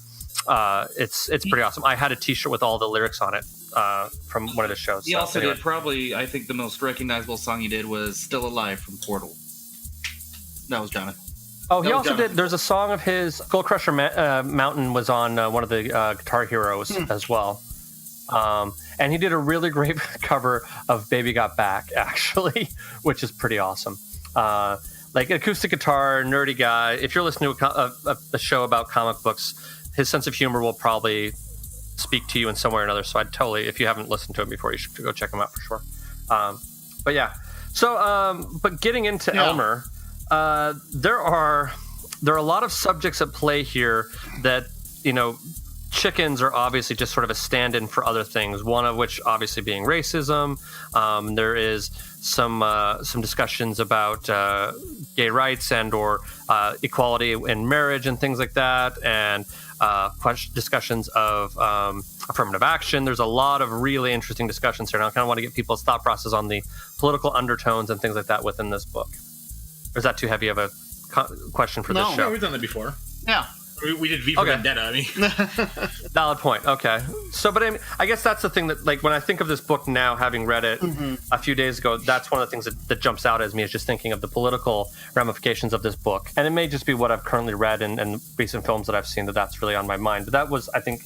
It's pretty awesome. I had a T-shirt with all the lyrics on it from one of the shows. He also did probably, I think the most recognizable song he did was "Still Alive" from Portal. That was Jonathan. Oh, he also did. There's a song of his. Skull Crusher Mountain was on one of the Guitar Heroes as well. And he did a really great cover of Baby Got Back, actually, which is pretty awesome. Like acoustic guitar, nerdy guy. If you're listening to a show about comic books, his sense of humor will probably speak to you in some way or another. So I'd totally, if you haven't listened to him before, you should go check him out for sure. But yeah. So, but getting into Elmer, there are a lot of subjects at play here that, you know, chickens are obviously just sort of a stand-in for other things, one of which obviously being racism. There is some discussions about gay rights and or equality in marriage and things like that, and discussions of affirmative action. There's a lot of really interesting discussions here, and I kind of want to get people's thought process on the political undertones and things like that within this book. Or is that too heavy of a question for this show? No, we've done that before. Yeah. We did V for Vendetta. I mean, valid point. Okay, so but I guess that's the thing that, like, when I think of this book now, having read it a few days ago, that's one of the things that jumps out as me, is just thinking of the political ramifications of this book. And it may just be what I've currently read and recent films that I've seen that's really on my mind. But that was, I think,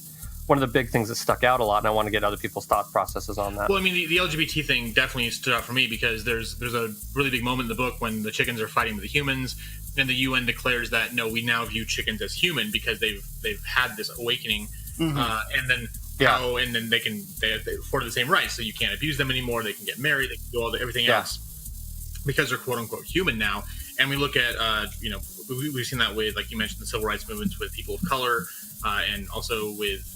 one of the big things that stuck out a lot, and I want to get other people's thought processes on that. Well, I mean, the LGBT thing definitely stood out for me because there's a really big moment in the book when the chickens are fighting with the humans. And the UN declares that no, we now view chickens as human because they've had this awakening, and then and then they afford the same rights, so you can't abuse them anymore. They can get married, they can do everything else because they're quote unquote human now. And we look at we've seen that with, like you mentioned, the civil rights movements with people of color, and also with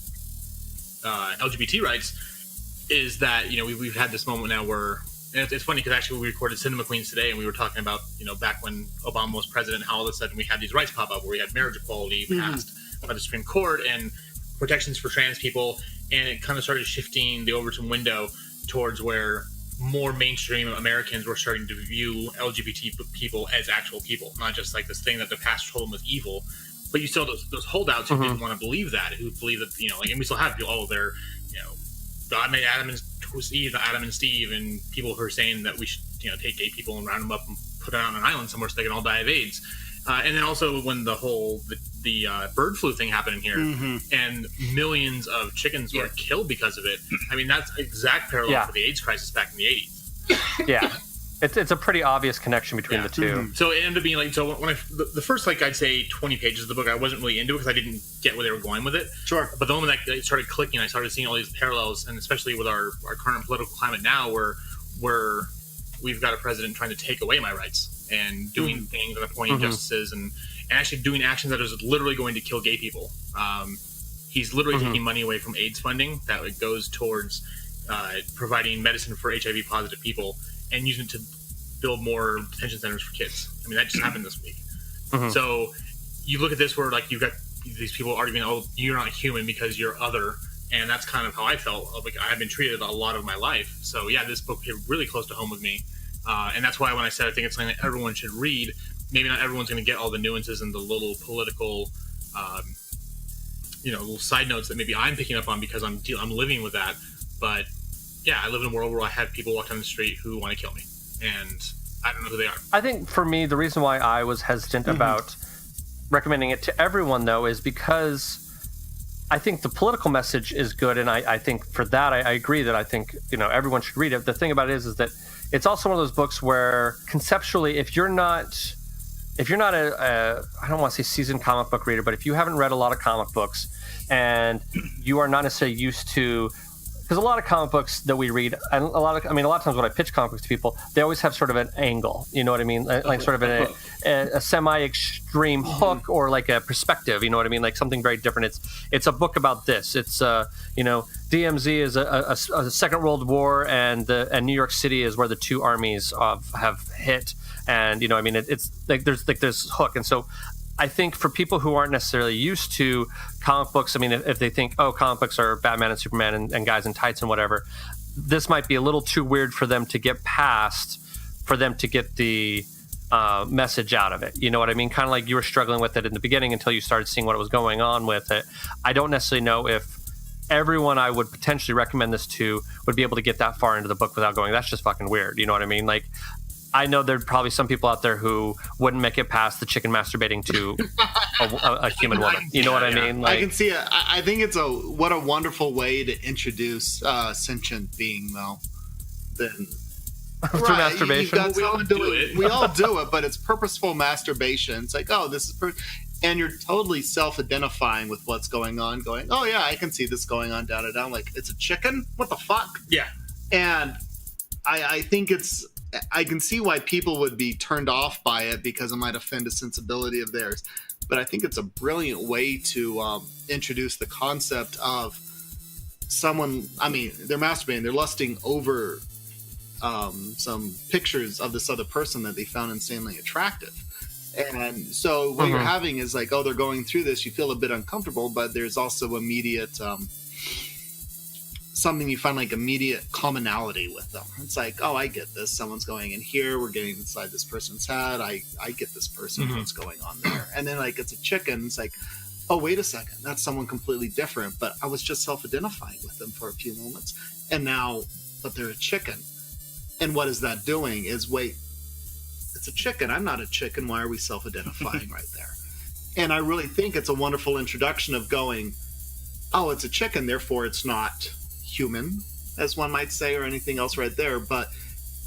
LGBT rights. Is that we've had this moment now where. And it's funny because actually we recorded Cinema Queens today, and we were talking about, back when Obama was president, how all of a sudden we had these rights pop up where we had marriage equality passed by the Supreme Court and protections for trans people. And it kind of started shifting the Overton window towards where more mainstream Americans were starting to view LGBT people as actual people, not just like this thing that the past told them was evil. But you still have those holdouts who didn't want to believe that, who believe that, and we still have people, they're, God made Adam and Steve, and people who are saying that we should, take gay people and round them up and put them on an island somewhere so they can all die of AIDS. And then also when the whole the bird flu thing happened in here, and millions of chickens were killed because of it. I mean, that's exact parallel to the AIDS crisis back in the 80s. Yeah. It's a pretty obvious connection between the two. So it ended up being like, so when the first, like, I'd say 20 pages of the book, I wasn't really into it because I didn't get where they were going with it. Sure. But the moment that it started clicking, I started seeing all these parallels, and especially with our current political climate now, where we've got a president trying to take away my rights and doing things and appointing justices and actually doing actions that is literally going to kill gay people. He's literally taking money away from AIDS funding that goes towards providing medicine for HIV positive people, and using it to build more detention centers for kids. I mean, that just happened this week. So you look at this where, like, you've got these people arguing, oh, you're not human because you're other. And that's kind of how I felt. Like, I've been treated a lot of my life. So, yeah, this book hit really close to home with me. And that's why when I said I think it's something that everyone should read, maybe not everyone's going to get all the nuances and the little political, little side notes that maybe I'm picking up on because I'm living with that. But yeah, I live in a world where I have people walk down the street who want to kill me, and I don't know who they are. I think for me, the reason why I was hesitant about recommending it to everyone, though, is because I think the political message is good, and I think for that, I agree that I think everyone should read it. The thing about it is that it's also one of those books where conceptually, if you're not a I don't want to say seasoned comic book reader, but if you haven't read a lot of comic books and you are not necessarily used to. Because a lot of comic books that we read, and a lot of times when I pitch comic books to people, they always have sort of an angle, you know what I mean? Like sort of a semi-extreme hook or like a perspective, you know what I mean? Like something very different. It's a book about this. It's, DMZ is a Second World War, and New York City is where the two armies have hit. And, it's like there's this hook. And so I think for people who aren't necessarily used to comic books, I mean, if they think, oh, comic books are Batman and Superman and guys in tights and whatever, this might be a little too weird for them to get past, for them to get the message out of it. You know what I mean? Kind of like you were struggling with it in the beginning until you started seeing what was going on with it. I don't necessarily know if everyone I would potentially recommend this to would be able to get that far into the book without going, that's just fucking weird. You know what I mean? Like, I know there'd probably some people out there who wouldn't make it past the chicken masturbating to a human woman. You know what I mean? Like, I can see it. I think it's what a wonderful way to introduce sentient being, though. Then through masturbation. We all do it. We all do it, but it's purposeful masturbation. It's like, oh, this is and you're totally self-identifying with what's going on. Going, oh yeah, I can see this going on down and down. Like, it's a chicken. What the fuck? Yeah. And I think I can see why people would be turned off by it because it might offend a sensibility of theirs. But I think it's a brilliant way to introduce the concept of someone. I mean, they're masturbating. They're lusting over some pictures of this other person that they found insanely attractive. And so what you're having is like, oh, they're going through this. You feel a bit uncomfortable, but there's also immediate something you find like immediate commonality with them. It's like, oh, I get this. Someone's going in here. We're getting inside this person's head. I get this person. What's going on there? And then like it's a chicken. It's like, oh, wait a second. That's someone completely different. But I was just self-identifying with them for a few moments. And now, but they're a chicken. And what is that doing is, wait, it's a chicken. I'm not a chicken. Why are we self-identifying right there? And I really think it's a wonderful introduction of going, oh, it's a chicken, therefore it's not human, as one might say, or anything else right there. But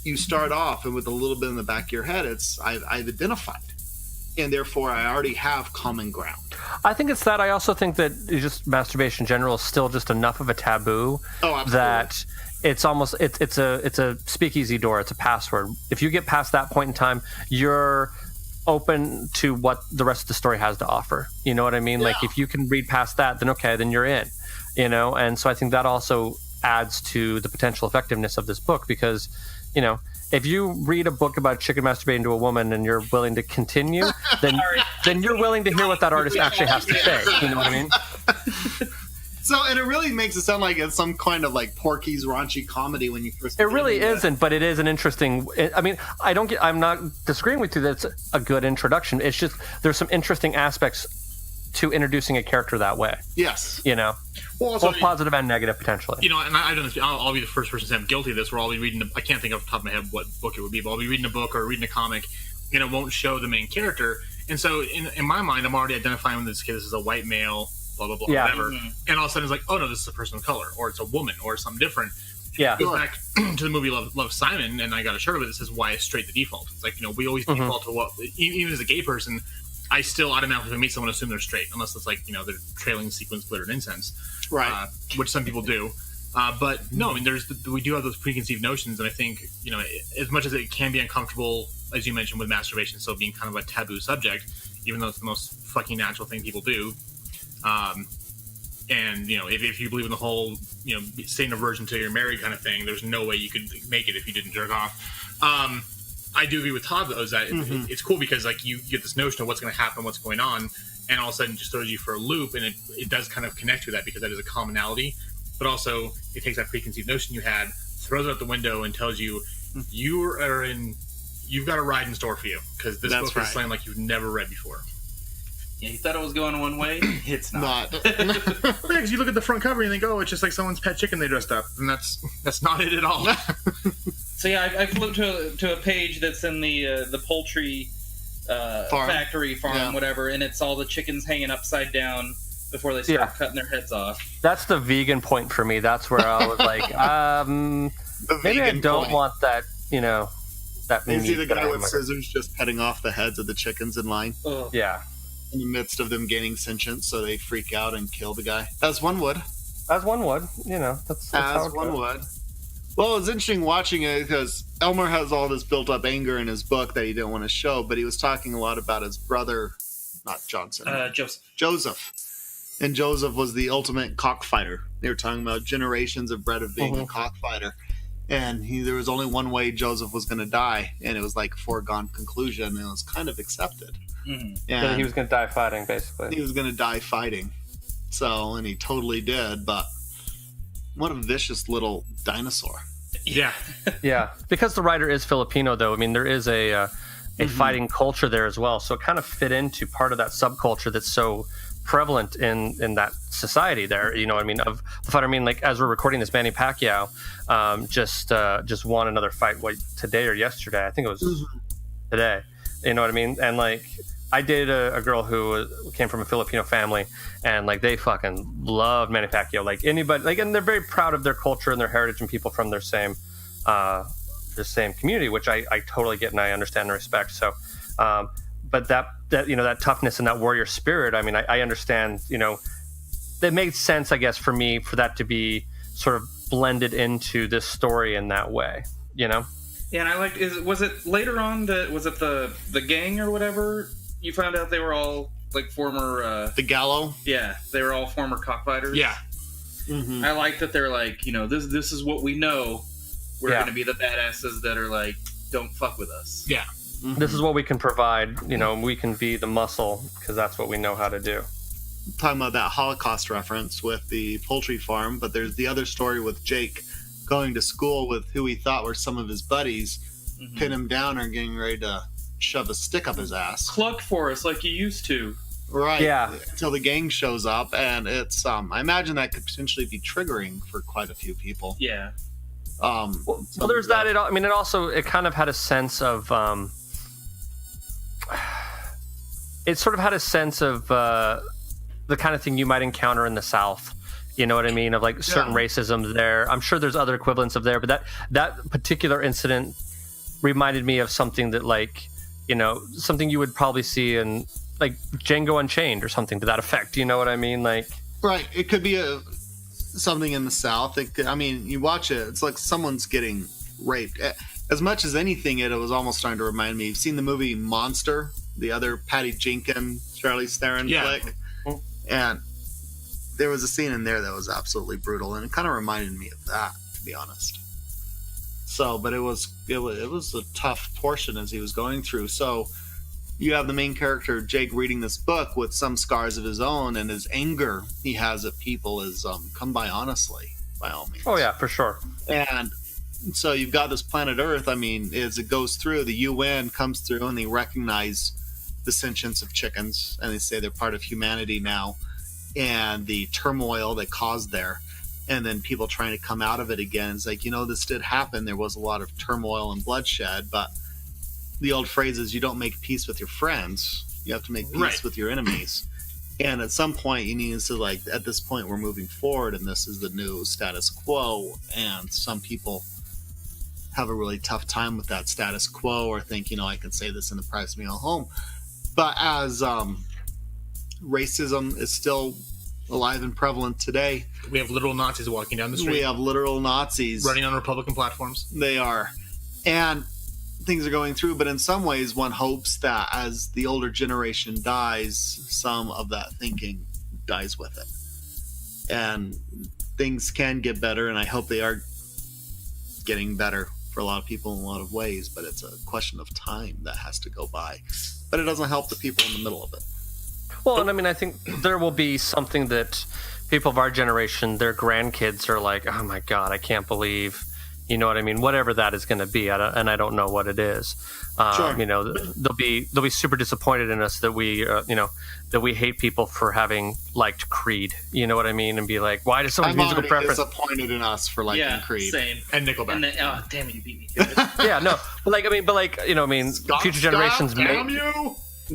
you start off, and with a little bit in the back of your head, it's I've identified, and therefore I already have common ground. I think it's that. I also think that just masturbation in general is still just enough of a taboo that it's almost it's a speakeasy door. It's a password. If you get past that point in time, you're open to what the rest of the story has to offer. You know what I mean? Yeah. Like if you can read past that, then okay, then you're in. You know, and so I think that also adds to the potential effectiveness of this book because, you know, if you read a book about chicken masturbating to a woman and you're willing to continue, then you're willing to hear what that artist actually has to say. You know what I mean? So, and it really makes it sound like it's some kind of like Porky's raunchy comedy when you first. It really isn't, but it is an interesting. I mean, I'm not disagreeing with you that it's a good introduction. It's just there's some interesting aspects to introducing a character that way. Yes. You know, well, also, both positive and negative potentially. You know, and I'll be the first person to say I'm guilty of this. Where I'll be reading. I can't think off the top of my head what book it would be, but I'll be reading a book or reading a comic, and it won't show the main character. And so, in my mind, I'm already identifying with this kid. This is a white male. Blah blah blah, whatever. And all of a sudden it's like, oh no, this is a person of color, or it's a woman, or something different. Yeah. Go back to the movie Love Simon, and I got a shirt of it that says, "Why is straight the default?" It's like, you know, we always default to what, even as a gay person, I still automatically meet someone assume they're straight, unless it's like, you know, they're trailing sequins glittered incense, right? Which some people do. But no, I mean, we do have those preconceived notions, and I think, you know, as much as it can be uncomfortable, as you mentioned with masturbation, still being kind of a taboo subject, even though it's the most fucking natural thing people do. And, you know, if you believe in the whole, you know, staying a virgin until you're married kind of thing, there's no way you could make it if you didn't jerk off. I do agree with Todd, though, is that it's cool because, like, you get this notion of what's going to happen, what's going on, and all of a sudden it just throws you for a loop, and it does kind of connect to that because that is a commonality. But also, it takes that preconceived notion you had, throws it out the window, and tells you, you've got a ride in store for you, because this book is something like you've never read before. Yeah, you thought it was going one way? It's not. Yeah, because you look at the front cover and you think, oh, it's just like someone's pet chicken they dressed up. And that's not it at all. So yeah, I flew to a page that's in the poultry factory farm, whatever, and it's all the chickens hanging upside down before they start cutting their heads off. That's the vegan point for me. That's where I was like, maybe I don't want that, you know, that meat. You see the guy with scissors just cutting off the heads of the chickens in line? Oh. Yeah. In the midst of them gaining sentience, so they freak out and kill the guy. As one would. As one would. You know, that's as one would. Well, it's interesting watching it because Elmer has all this built-up anger in his book that he didn't want to show, but he was talking a lot about his brother, not Johnson. Joseph. And Joseph was the ultimate cockfighter. They were talking about generations of bred of being a cockfighter. And there was only one way Joseph was going to die, and it was like a foregone conclusion, and it was kind of accepted. And he was going to die fighting, basically. He was going to die fighting. So, and he totally did, but What a vicious little dinosaur. Yeah. Yeah. Because the writer is Filipino, though, I mean, there is a fighting culture there as well. So it kind of fit into part of that subculture that's so prevalent in that society there. You know what I mean? Of the fight. I mean, like, as we're recording this, Manny Pacquiao just won another fight, today or yesterday? I think it was today. You know what I mean? And, like, I dated a girl who came from a Filipino family, and like they fucking loved Manny Pacquiao. Like anybody, like, and they're very proud of their culture and their heritage and people from their same community, which I totally get and I understand and respect. So, but that that toughness and that warrior spirit, I mean, I understand. You know, it made sense, I guess, for me for that to be sort of blended into this story in that way. You know. Yeah, and I liked. Was it later on that was it the gang or whatever? You found out they were all like former the Gallo. Yeah, they were all former cockfighters. Yeah, I like that they're like, you know, this is what we know. We're going to be the badasses that are like, don't fuck with us. Yeah, this is what we can provide. You know, we can be the muscle because that's what we know how to do. Talking about that Holocaust reference with the poultry farm, but there's the other story with Jake going to school with who he thought were some of his buddies, pin him down or getting ready to shove a stick up his ass. Cluck for us like you used to. Right. Yeah. Until the gang shows up, and it's I imagine that could potentially be triggering for quite a few people. Yeah. Well, there's that. It kind of had a sense of it sort of had a sense of the kind of thing you might encounter in the South. You know what I mean? Of like certain racism there. I'm sure there's other equivalents of there, but that particular incident reminded me of something that, like, you know, something you would probably see in like Django Unchained or something to that effect. You know what I mean? Like, right. It could be something in the South. You watch it, it's like someone's getting raped. As much as anything, it was almost starting to remind me. You've seen the movie Monster, the other Patty Jenkins, Charlize Theron flick, and there was a scene in there that was absolutely brutal, and it kind of reminded me of that, to be honest. So, but it was a tough portion as he was going through. So you have the main character, Jake, reading this book with some scars of his own, and his anger he has at people is come by honestly, by all means. Oh yeah, for sure. And so you've got this planet Earth. I mean, as it goes through, the UN comes through and they recognize the sentience of chickens, and they say they're part of humanity now, and the turmoil they caused there. And then people trying to come out of it again. It's like, you know, this did happen. There was a lot of turmoil and bloodshed, but the old phrase is you don't make peace with your friends. You have to make peace with your enemies. And at some point you need to, like, at this point we're moving forward and this is the new status quo. And some people have a really tough time with that status quo or think, you know, I can say this in the privacy of my own home. But as racism is still alive and prevalent today. We have literal Nazis walking down the street. We have literal Nazis running on Republican platforms. They are. And things are going through, but in some ways one hopes that as the older generation dies, some of that thinking dies with it. And things can get better, and I hope they are getting better for a lot of people in a lot of ways, but it's a question of time that has to go by. But it doesn't help the people in the middle of it. Well, and I mean, I think there will be something that people of our generation, their grandkids are like, oh my God, I can't believe, you know what I mean? Whatever that is going to be, and I don't know what it is. Sure. You know, they'll be super disappointed in us that we, that we hate people for having liked Creed. You know what I mean? And be like, why does someone's musical preference? Disappointed in us for liking Creed. Same. And Nickelback. Oh, damn it, you beat me. Yeah, no, but you know, I mean, future generations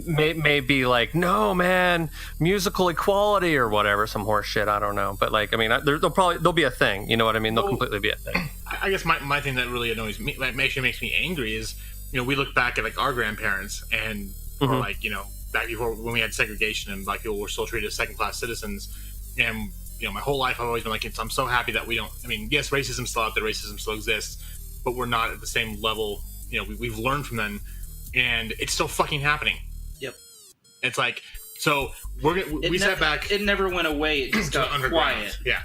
may be like, no, man, musical equality or whatever, some horse shit. I don't know, but like, I mean, there'll be a thing. You know what I mean? They'll completely be a thing. I guess my thing that really annoys me, like, actually makes me angry, is, you know, we look back at like our grandparents and or like, you know, back before when we had segregation and black people were still treated as second-class citizens, and you know, my whole life I've always been like, I'm so happy that we don't. I mean, yes, racism's still out there, racism still exists, but we're not at the same level. You know, we've learned from them, and it's still fucking happening. Yep. It's like, so we sat back. It never went away. It just got quiet. Yeah,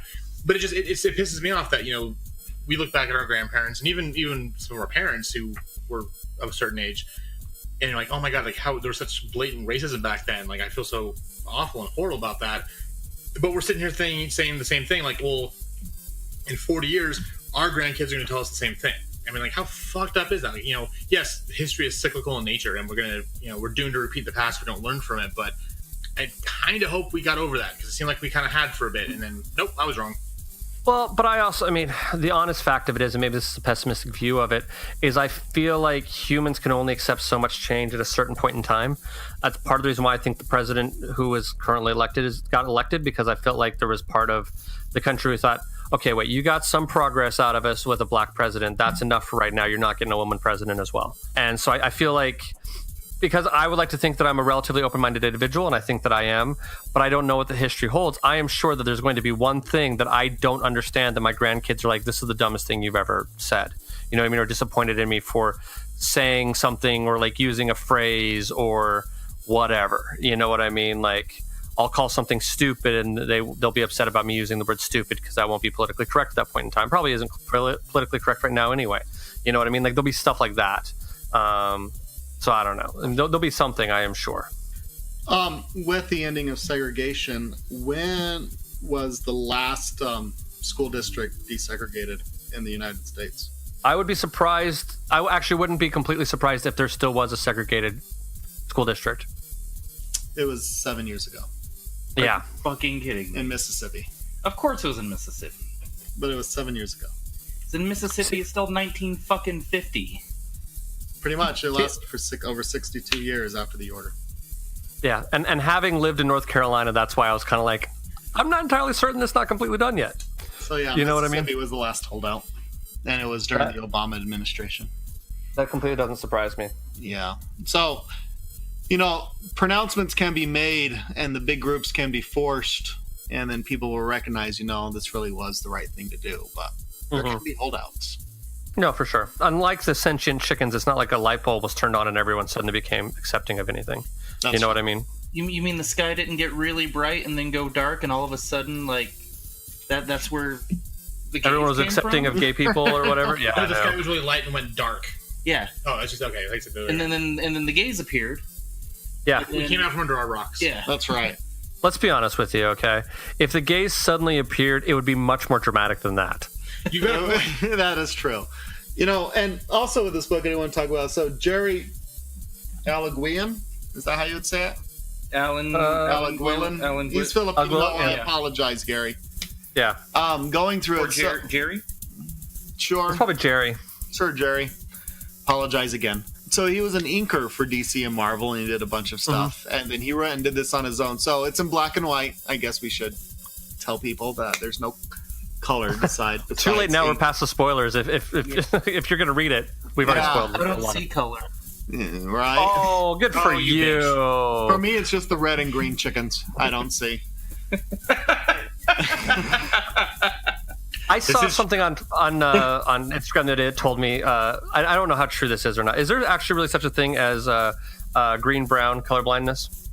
but it pisses me off that, you know, we look back at our grandparents and even some of our parents who were of a certain age, and you're like, oh my God, like how there was such blatant racism back then. Like, I feel so awful and horrible about that. But we're sitting here saying the same thing. Like, well, in 40 years, our grandkids are going to tell us the same thing. I mean, like, how fucked up is that? Like, yes, history is cyclical in nature, and we're doomed to repeat the past if we don't learn from it. But I kind of hope we got over that, because it seemed like we kind of had for a bit, and then nope, I was wrong. Well, but I mean, the honest fact of it is, and maybe this is a pessimistic view of it, is I feel like humans can only accept so much change at a certain point in time. That's part of the reason why I think the president who is currently elected got elected, because I felt like there was part of the country who thought, okay, wait, you got some progress out of us with a black president. That's enough for right now. You're not getting a woman president as well. And so I feel like, because I would like to think that I'm a relatively open-minded individual, and I think that I am, but I don't know what the history holds. I am sure that there's going to be one thing that I don't understand that my grandkids are like, this is the dumbest thing you've ever said. You know what I mean? Or disappointed in me for saying something, or like using a phrase or whatever. You know what I mean? Like, I'll call something stupid, and they'll be upset about me using the word stupid, because that won't be politically correct at that point in time. Probably isn't politically correct right now anyway. You know what I mean? Like, there'll be stuff like that. So I don't know. There'll be something, I am sure. With the ending of segregation, when was the last school district desegregated in the United States? I would be surprised. I actually wouldn't be completely surprised if there still was a segregated school district. It was 7 years ago. Yeah. Fucking kidding me. In Mississippi. Of course it was in Mississippi. But it was 7 years ago. It's in Mississippi. It's still 1950. Pretty much. It lasted for over 62 years after the order. Yeah, and having lived in North Carolina, that's why I was kind of like, I'm not entirely certain it's not completely done yet. So yeah, you know what I mean? Mississippi was the last holdout, and it was during the Obama administration. That completely doesn't surprise me. Yeah. So, pronouncements can be made, and the big groups can be forced, and then people will recognize, this really was the right thing to do. But there can be holdouts. No, for sure. Unlike the sentient chickens, it's not like a light bulb was turned on and everyone suddenly became accepting of anything. You know what I mean? You mean the sky didn't get really bright and then go dark, and all of a sudden, like, that's where the everyone was accepting of gay people or whatever? Yeah. The sky was really light and went dark. Yeah. Oh, that's just okay. And then the gays appeared. Yeah. We came out from under our rocks. Yeah. That's right. Let's be honest with you, okay? If the gays suddenly appeared, it would be much more dramatic than that. That is true. And also with this book, I want to talk about, so Jerry Alaguian, is that how you would say it? Alaguian. He's Filipino. I apologize, Gary. Yeah. Going through it. Jerry? Sure. It's probably Jerry. Sure, Jerry. Apologize again. So he was an inker for DC and Marvel, and he did a bunch of stuff. And then he went and did this on his own. So it's in black and white. I guess we should tell people that there's no color beside. Too late now. We're past the spoilers. If you're gonna read it, we've already spoiled it. I don't see color. Right? Oh, good for you. For me, it's just the red and green chickens. I don't see. I saw something on Instagram that it told me. I don't know how true this is or not. Is there actually really such a thing as green-brown colorblindness?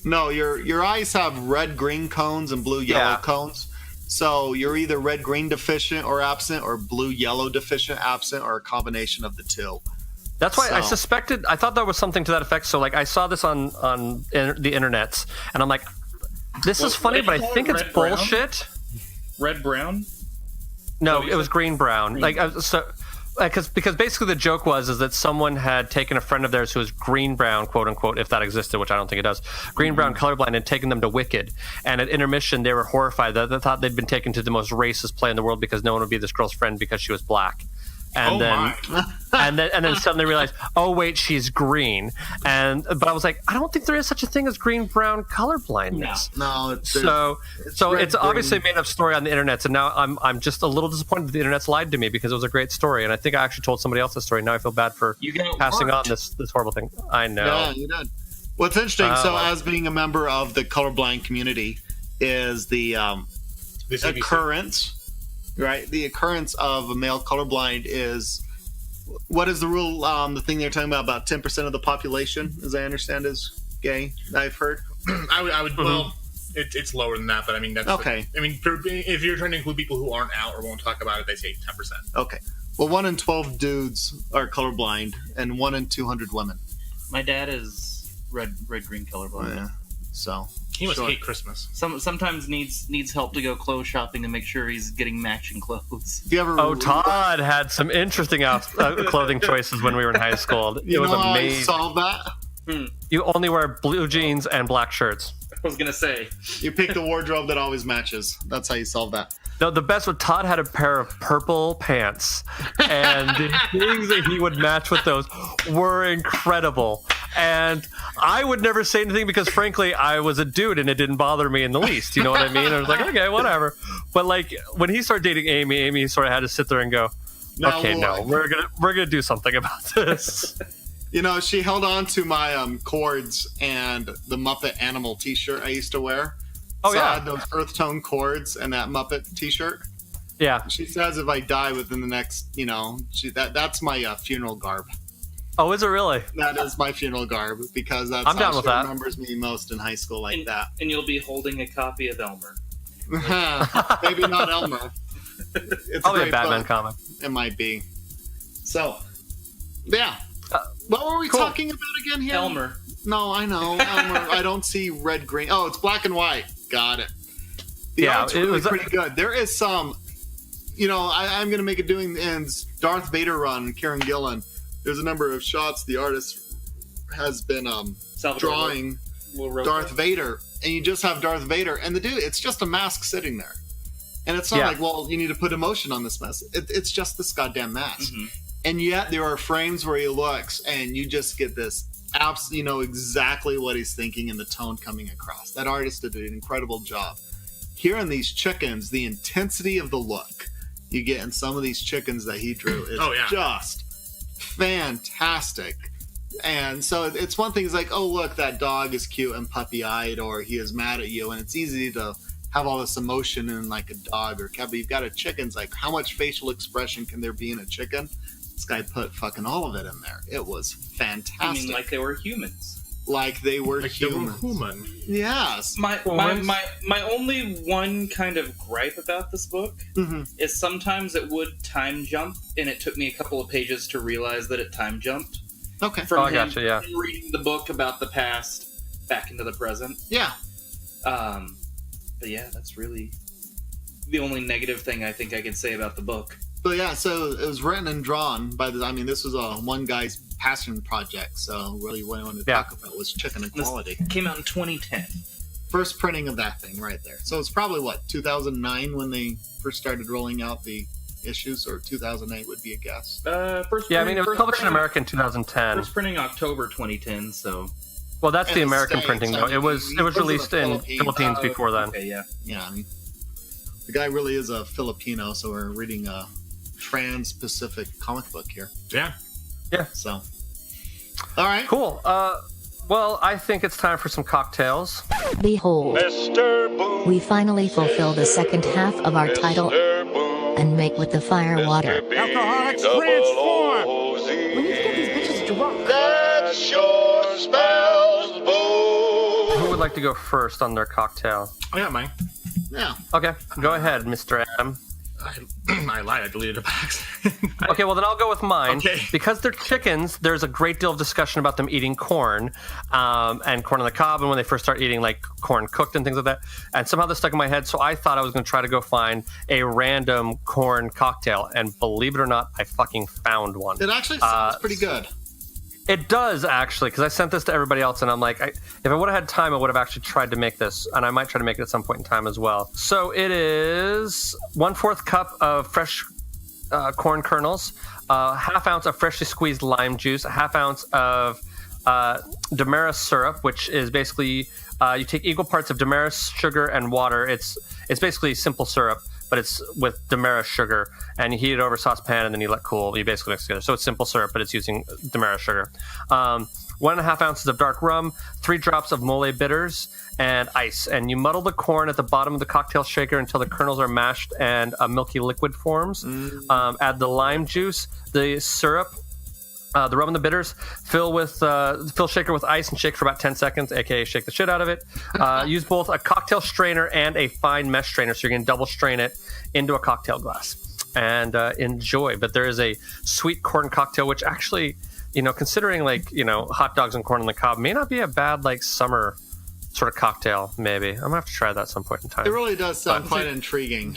No, your eyes have red-green cones and blue-yellow cones. So you're either red-green deficient or absent, or blue-yellow deficient absent, or a combination of the two. That's why I suspected. I thought there was something to that effect. So like I saw this on the internets, and I'm like, this is funny, but I think it's bullshit. Red brown? No, it was green brown. Because basically the joke was that someone had taken a friend of theirs who was green brown, quote unquote, if that existed, which I don't think it does, green brown colorblind, and taken them to Wicked. And at intermission, they were horrified. They thought they'd been taken to the most racist play in the world because no one would be this girl's friend because she was black. And then suddenly realized, oh wait, she's green. But I was like, I don't think there is such a thing as green brown color blindness. No. So it's obviously a made up story on the internet. And now I'm just a little disappointed that the internet's lied to me, because it was a great story, and I think I actually told somebody else the story. Now I feel bad for passing on this horrible thing. I know. Yeah, you did. What's interesting, as being a member of the colorblind community, is the occurrence. Right, the occurrence of a male colorblind is, what is the rule? The thing they're talking about 10% of the population, as I understand, is gay. I've heard. I would. Well, it's lower than that, but I mean that's okay. If you're trying to include people who aren't out or won't talk about it, they say 10%. Okay. Well, 1 in 12 dudes are colorblind, and 1 in 200 women. My dad is red green colorblind. Yeah. So he must hate Christmas. Sometimes needs help to go clothes shopping to make sure he's getting matching clothes. Todd had some interesting clothing choices when we were in high school. It was amazing. How you solve that? You only wear blue jeans and black shirts. I was gonna say. You pick the wardrobe that always matches. That's how you solve that. No, the best was Todd had a pair of purple pants, and the things that he would match with those were incredible. And I would never say anything because, frankly, I was a dude and it didn't bother me in the least. You know what I mean? I was like, okay, whatever. But like when he started dating Amy sort of had to sit there and go, we're gonna do something about this. You know, she held on to my cords and the Muppet Animal T-shirt I used to wear. Oh, so yeah. I had those earth tone cords and that Muppet T-shirt. Yeah. She says if I die within the next, that's my funeral garb. Oh, is it really? That is my funeral garb because that's I'm down how with she that. remembers me most in high school like that. And you'll be holding a copy of Elmer. Maybe not Elmer. It's Probably a great Batman book. comic. It might be. So, yeah. What were we talking about again here? Elmer. No, I know. Elmer. I don't see red, green. Oh, it's black and white. Got it. The art's really pretty good. There is some, I'm going to make a Doing the Ends Darth Vader run, Kieran Gillen. There's a number of shots the artist has been drawing Darth Vader. And you just have Darth Vader. And the dude, it's just a mask sitting there. And it's not like, well, you need to put emotion on this mess. It's just this goddamn mask. Mm-hmm. And yet there are frames where he looks and you just get this you know exactly what he's thinking and the tone coming across. That artist did an incredible job. Here in these chickens, the intensity of the look you get in some of these chickens that he drew is just fantastic. And so it's one thing, it's like, oh, look, that dog is cute and puppy-eyed, or he is mad at you, and it's easy to have all this emotion in like a dog or cat, but you've got a chicken. It's like, how much facial expression can there be in a chicken? This guy put fucking all of it in there. It was fantastic. I mean, like they were humans. Like they were human. Yes. My only one kind of gripe about this book is sometimes it would time jump, and it took me a couple of pages to realize that it time jumped. Okay. From him reading the book about the past back into the present. Yeah. But yeah, that's really the only negative thing I think I can say about the book. But yeah, so it was written and drawn by this was one guy's passion project. So really what I wanted to talk about was chicken equality. This came out in 2010. First printing of that thing right there. So it's probably 2009 when they first started rolling out the issues, or 2008 would be a guess. It was published in America in 2010. First printing October 2010, so. Well, that's the American printing, though. It was released in Philippines before then. Okay, yeah. Yeah, I mean, the guy really is a Filipino, so we're reading a trans-Pacific comic book here. Yeah. Yeah. So, all right. Cool. Well, I think it's time for some cocktails. Behold, we finally fulfill the second half of our title and make with the fire water. Alcoholics transform! We need to get these bitches drunk. That sure smells boo! Who would like to go first on their cocktail? I got mine. Yeah. Okay, go ahead, Mr. Adam. I lied. I deleted it by accident. Okay, well then I'll go with mine. Okay. Because they're chickens, there's a great deal of discussion about them eating corn, and corn on the cob, and when they first start eating like corn cooked and things like that. And somehow this stuck in my head, so I thought I was going to try to go find a random corn cocktail. And believe it or not, I fucking found one. It actually sounds pretty good. It does, actually, because I sent this to everybody else, and I'm like, if I would have had time, I would have actually tried to make this, and I might try to make it at some point in time as well. So it is 1/4 cup of fresh corn kernels, half ounce of freshly squeezed lime juice, a half ounce of Demerara syrup, which is basically you take equal parts of Demerara sugar and water. It's basically simple syrup, but it's with Demerara sugar, and you heat it over a saucepan, and then you let cool. You basically mix it together. So it's simple syrup, but it's using Demerara sugar. 1.5 ounces of dark rum, 3 drops of mole bitters, and ice. And you muddle the corn at the bottom of the cocktail shaker until the kernels are mashed and a milky liquid forms. Add the lime juice, the syrup, the rum and the bitters. Fill shaker with ice and shake for about 10 seconds, aka shake the shit out of it. Use both a cocktail strainer and a fine mesh strainer, so you're going to double strain it into a cocktail glass and enjoy. But there is a sweet corn cocktail, which actually, considering hot dogs and corn on the cob, may not be a bad summer sort of cocktail, maybe. I'm gonna have to try that at some point in time. It really does sound quite intriguing.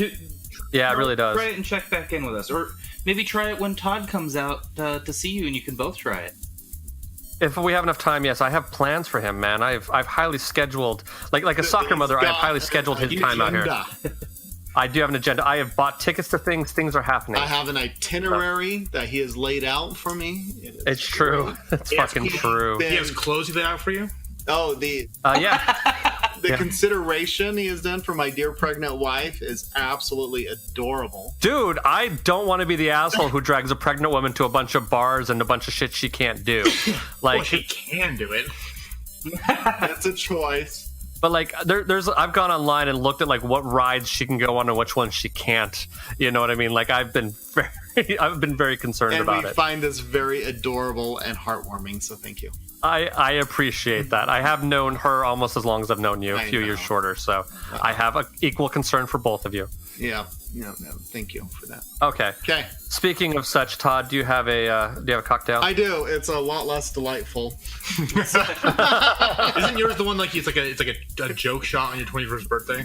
Yeah, it really does. Try it and check back in with us, or maybe try it when Todd comes out to see you, and you can both try it. If we have enough time, yes. I have plans for him, man. I've highly scheduled, like a soccer mother. I've highly scheduled his time out here. I do have an agenda. I have bought tickets to things. Things are happening. I have an itinerary that he has laid out for me. It's true. It's fucking true. He has clothes he laid out for you? Oh, yeah. The consideration he has done for my dear pregnant wife is absolutely adorable. Dude, I don't want to be the asshole who drags a pregnant woman to a bunch of bars and a bunch of shit she can't do. Like, well, she can do it. That's a choice. But like, there's I've gone online and looked at like what rides she can go on and which ones she can't. You know what I mean? Like, I've been very concerned about it. And we find this very adorable and heartwarming. So thank you. I appreciate that. I have known her almost as long as I've known you, a few years shorter. So I have an equal concern for both of you. Yeah. No. Thank you for that. Okay. Speaking of such, Todd, do you have a cocktail? I do. It's a lot less delightful. Isn't yours the one like it's like a joke shot on your 21st birthday?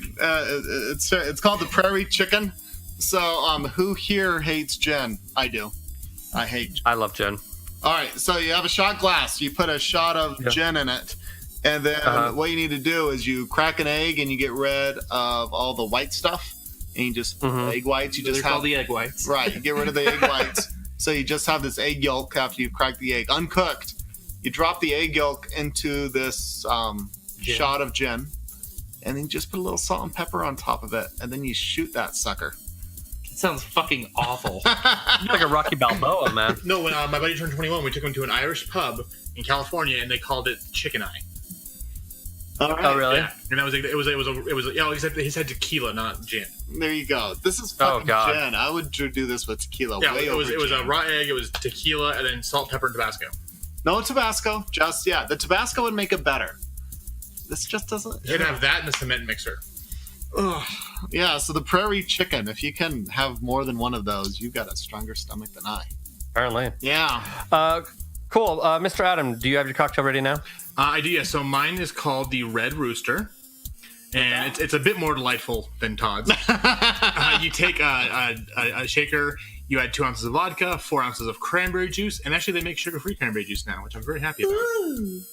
It's called the Prairie Chicken. So who here hates gin? I do. I love gin. All right, so you have a shot glass. You put a shot of gin in it, and then what you need to do is you crack an egg and you get rid of all the white stuff, and you just egg whites. You just have the egg whites, right? You get rid of the egg whites, so you just have this egg yolk after you crack the egg, uncooked. You drop the egg yolk into this shot of gin, and then you just put a little salt and pepper on top of it, and then you shoot that sucker. Sounds fucking awful. Like a Rocky Balboa, man. No, when my buddy turned 21, we took him to an Irish pub in California, and they called it Chicken Eye. All right. Oh, really? Yeah, and that was except he said tequila, not gin. There you go. This is fucking gin. I would do this with tequila. Yeah, way it was over a raw egg. It was tequila, and then salt, pepper, and Tabasco. No Tabasco. The Tabasco would make it better. This just doesn't. You can have that in a cement mixer. Ugh. Yeah, so the Prairie Chicken, if you can have more than one of those, you've got a stronger stomach than I. Apparently. Yeah. Cool. Mr. Adam, do you have your cocktail ready now? I do, yeah. So mine is called the Red Rooster, and it's a bit more delightful than Todd's. You take a shaker, you add 2 ounces of vodka, 4 ounces of cranberry juice, and actually they make sugar-free cranberry juice now, which I'm very happy about.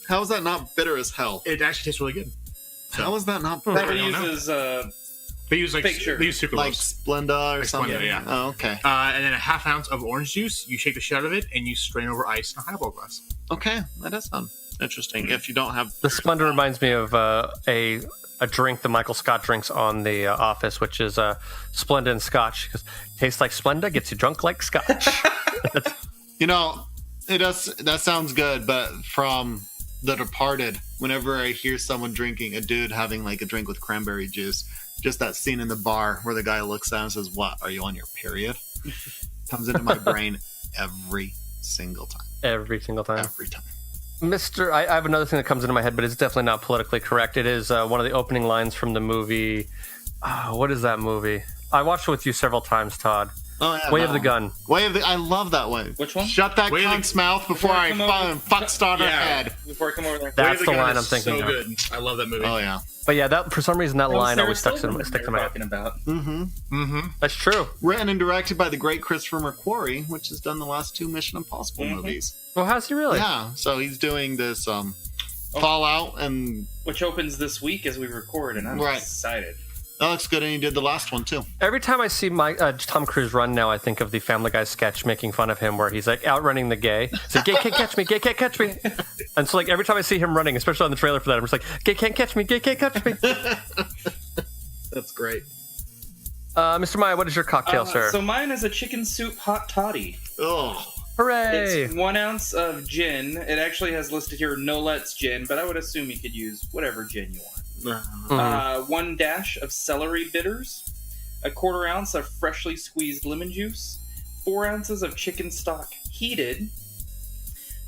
How is that not bitter as hell? It actually tastes really good. How is that not better? They use sucralose. Like Splenda or something? Splenda, yeah. Oh, okay. And then a half ounce of orange juice. You shake the shit out of it, and you strain over ice in a highball glass. Okay, that does sound interesting. If you don't have... The Splenda reminds me of a drink that Michael Scott drinks on The Office, which is Splenda and Scotch. Because tastes like Splenda, gets you drunk like Scotch. You know, that sounds good, but from The Departed, whenever I hear someone drinking, a dude having like a drink with cranberry juice, just that scene in the bar where the guy looks at him and says, "What, are you on your period?" comes into my brain every single time. Every single time. Every time. I have another thing that comes into my head, but it's definitely not politically correct. It is one of the opening lines from the movie. What is that movie? I watched it with you several times, Todd. Oh, yeah, Way of the Gun. I love that one. Which one? Shut that cunt's mouth before I fuck start her head. Before I come over there. That's the line I'm thinking of. Good. I love that movie. Oh, yeah. But yeah, that for some reason that line always sticks in my head. That's true. Written and directed by the great Christopher McQuarrie, which has done the last 2 Mission Impossible movies. Well, has he really? Yeah. So he's doing this Fallout, and which opens this week as we record, and I'm excited. That looks good, and he did the last one too. Every time I see Tom Cruise run now, I think of the Family Guy sketch making fun of him, where he's like outrunning the gay. He's like, "Gay can't catch me, gay can't catch me." And so, like, every time I see him running, especially on the trailer for that, I'm just like, "Gay can't catch me, gay can't catch me." That's great. Mr. Maya, what is your cocktail, sir? So mine is a chicken soup hot toddy. Oh, hooray! It's 1 ounce of gin. It actually has listed here no let's gin, but I would assume you could use whatever gin you want. 1 dash of celery bitters, 1/4 ounce of freshly squeezed lemon juice, 4 ounces of chicken stock heated.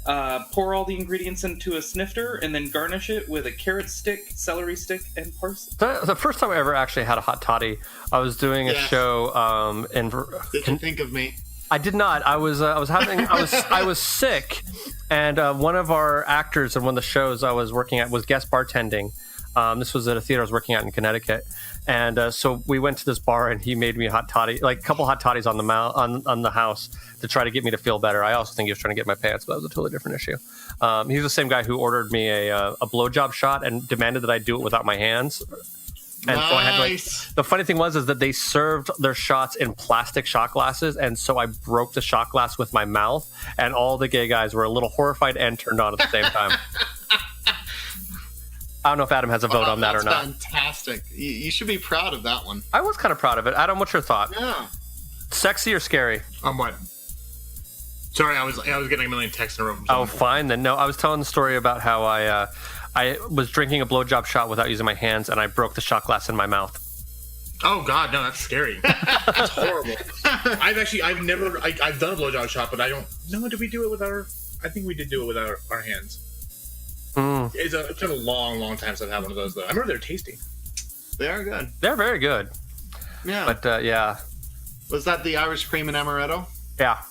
Pour all the ingredients into a snifter and then garnish it with a carrot stick, celery stick, and parsley. The first time I ever actually had a hot toddy, I was doing a show in. Did you think of me? I did not. I was sick, and one of our actors in one of the shows I was working at was guest bartending. This was at a theater I was working at in Connecticut, and so we went to this bar, and he made me a hot toddy, like a couple hot toddies on the house to try to get me to feel better. I also think he was trying to get my pants, but that was a totally different issue. He's the same guy who ordered me a blowjob shot and demanded that I do it without my hands. And nice. So I had the funny thing was that they served their shots in plastic shot glasses, and so I broke the shot glass with my mouth, and all the gay guys were a little horrified and turned on at the same time. I don't know if Adam has a vote on that or not. Fantastic. You should be proud of that one. I was kind of proud of it. Adam, what's your thought? Yeah. Sexy or scary? What? Sorry, I was getting a million texts in a row. Oh, fine then. No, I was telling the story about how I was drinking a blowjob shot without using my hands, and I broke the shot glass in my mouth. Oh God, no, that's scary. That's horrible. I've done a blowjob shot, but I don't know. Did we do it with our? I think we did do it with our hands. Mm. It's been a long time since I've had one of those though. I remember they're tasty. They are good. They're very good. Yeah. But yeah. Was that the Irish cream and amaretto? Yeah.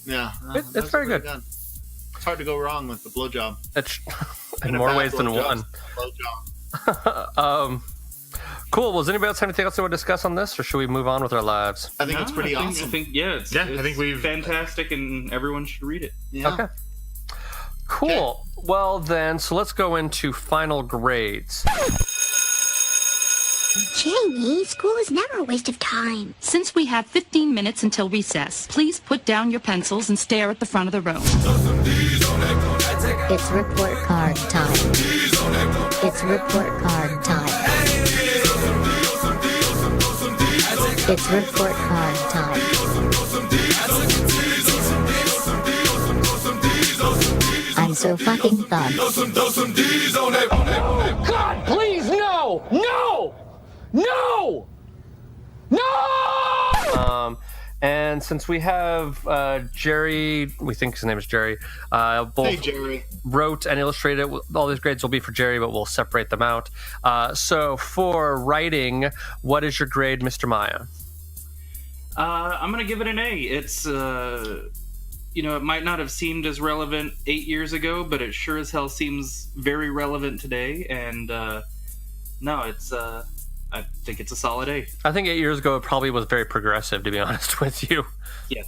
Yeah. It's very good. It's hard to go wrong with the blowjob. It's in more ways than one. Cool. Well, does anybody else have anything else they want to discuss on this, or should we move on with our lives? I think it's pretty awesome. I think it's fantastic, and everyone should read it. Yeah. Okay. Cool. Okay. Well, then, so let's go into final grades. Jamie, school is never a waste of time. Since we have 15 minutes until recess, please put down your pencils and stare at the front of the room. It's report card time. It's report card time. It's report card time. I'm so fucking done. God, please, no! No! No! No! And since we have Jerry, we think his name is Jerry, both Jerry. wrote and illustrated it. All these grades will be for Jerry, but we'll separate them out. So for writing, what is your grade, Mr. Maya? I'm going to give it an A. It's, it might not have seemed as relevant 8 years ago, but it sure as hell seems very relevant today. And no, it's... I think it's a solid A. I think 8 years ago it probably was very progressive, to be honest with you. Yeah.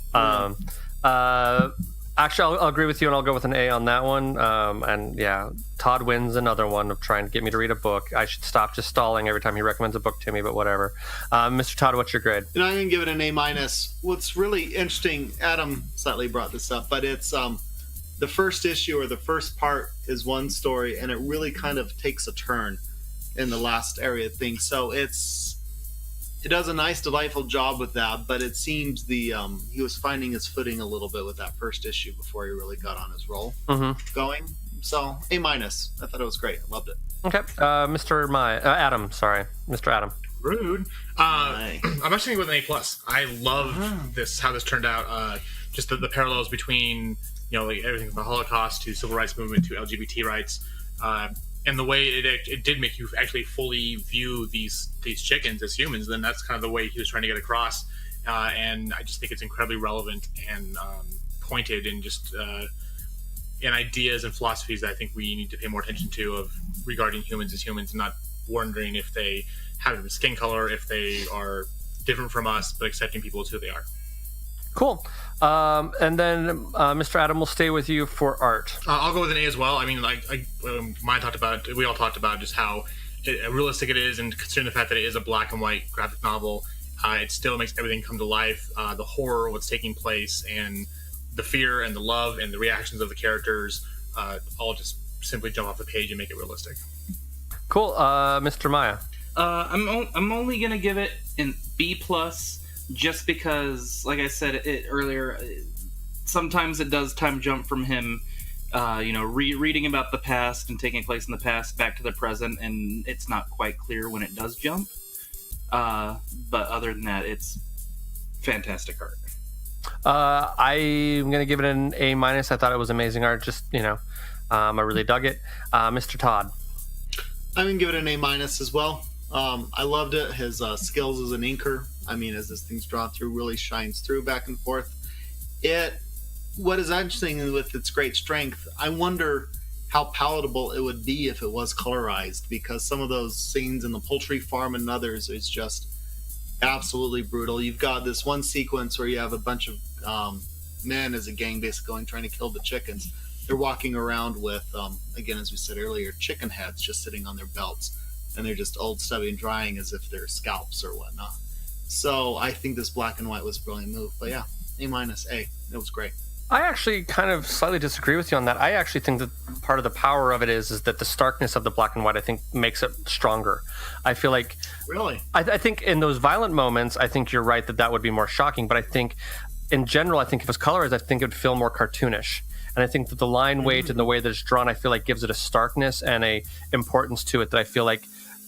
Actually, I'll agree with you, and I'll go with an A on that one. And yeah, Todd wins another one of trying to get me to read a book. I should stop just stalling every time he recommends a book to me, but whatever. Mr. Todd, what's your grade? I'm going to give it an A-. What's really interesting, Adam slightly brought this up, but it's the first issue or the first part is one story, and it really kind of takes a turn in the last area of things. So it does a nice, delightful job with that, but it seems he was finding his footing a little bit with that first issue before he really got on his roll going. So A-. I thought it was great. I loved it. Okay. Mr. Adam, sorry. Mr. Adam. Rude. I'm actually with an A+. I love this, how this turned out. Just the parallels between, like everything from the Holocaust to civil rights movement to LGBT rights. And the way it did make you actually fully view these chickens as humans, then that's kind of the way he was trying to get across. And I just think it's incredibly relevant and pointed, and just in ideas and philosophies that I think we need to pay more attention to of regarding humans as humans, and not wondering if they have a skin color, if they are different from us, but accepting people as who they are. Cool. And then Mr. Adam will stay with you for art. I'll go with an A as well. I mean, we all talked about just how realistic it is, and considering the fact that it is a black and white graphic novel, it still makes everything come to life. The horror, what's taking place, and the fear and the love and the reactions of the characters, all just simply jump off the page and make it realistic. Cool. Mr. Maya. I'm only gonna give it an B+. Just because, like I said earlier, sometimes it does time jump from him, reading about the past and taking place in the past back to the present, and it's not quite clear when it does jump. But other than that, it's fantastic art. I'm going to give it an A-. I thought it was amazing art. Just, I really dug it. Mr. Todd. I'm going to give it an A- as well. I loved it. His skills as an inker, as this thing's drawn through, really shines through back and forth. What is interesting with its great strength, I wonder how palatable it would be if it was colorized, because some of those scenes in the poultry farm and others is just absolutely brutal. You've got this one sequence where you have a bunch of men as a gang basically going trying to kill the chickens. They're walking around with, again, as we said earlier, chicken heads just sitting on their belts, and they're just old, stubby, and drying as if they're scalps or whatnot. So I think this black and white was a brilliant move. But yeah, A-. It was great. I actually kind of slightly disagree with you on that. I actually think that part of the power of it is that the starkness of the black and white, I think, makes it stronger. I feel like... Really? I think in those violent moments, I think you're right that would be more shocking. But I think, in general, I think if it's colorized, I think it would feel more cartoonish. And I think that the line weight and the way that it's drawn, I feel like gives it a starkness and a importance to it that I feel like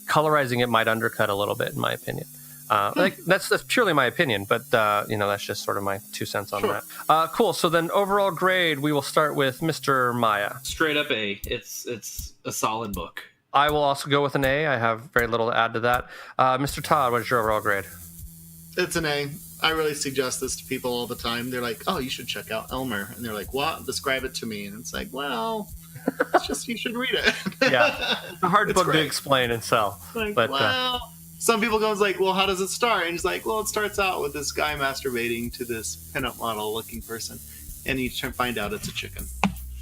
colorizing it might undercut a little bit, in my opinion. Like that's purely my opinion, but that's just sort of my 2 cents on that. Cool. So then, overall grade, we will start with Mr. Maya. Straight up A. It's a solid book. I will also go with an A. I have very little to add to that. Mr. Todd, what is your overall grade? It's an A. I really suggest this to people all the time. They're like, "Oh, you should check out Elmer," and they're like, "What? Describe it to me." And it's like, well, it's just you should read it. Yeah, it's a hard book to explain and sell. Like, but well. Some people go, like, well, how does it start? And he's like, well, it starts out with this guy masturbating to this pinup model-looking person, and you find out it's a chicken.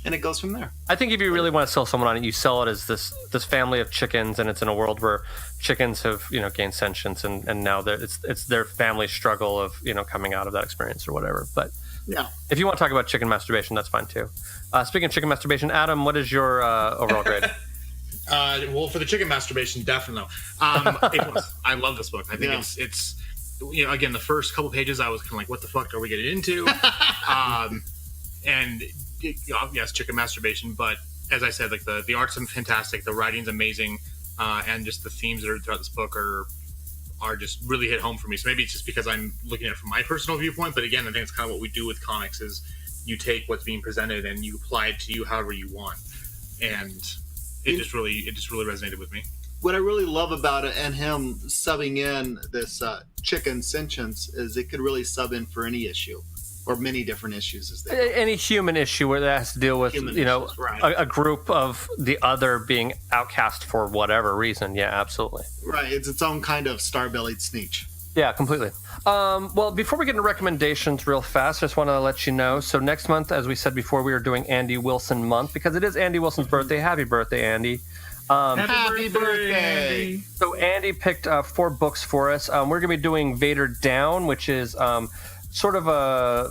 And it goes from there. I think if you really want to sell someone on it, you sell it as this family of chickens, and it's in a world where chickens have gained sentience, and now it's their family struggle of coming out of that experience or whatever. But yeah, if you want to talk about chicken masturbation, that's fine too. Speaking of chicken masturbation, Adam, what is your overall grade? Well, for the chicken masturbation, definitely. I love this book. I think it's again, the first couple pages I was kind of like, what the fuck are we getting into? Yes, chicken masturbation, but as I said, like the art's fantastic, the writing's amazing, and just the themes that are throughout this book are just really hit home for me. So maybe it's just because I'm looking at it from my personal viewpoint, but again, I think it's kind of what we do with comics is you take what's being presented and you apply it to you however you want. And it just really resonated with me. What I really love about it, and him subbing in this chicken sentience, is it could really sub in for any issue, or many different issues. As they any human issue where that has to deal with issues, right. a group of the other being outcast for whatever reason. Yeah, absolutely. Right, it's its own kind of star-bellied sneech. Yeah, completely. Well, before we get into recommendations real fast, I just want to let you know. So next month, as we said before, we are doing Andy Wilson month because it is Andy Wilson's birthday. Happy birthday, Andy. Happy birthday. So Andy picked 4 books for us. We're going to be doing Vader Down, which is sort of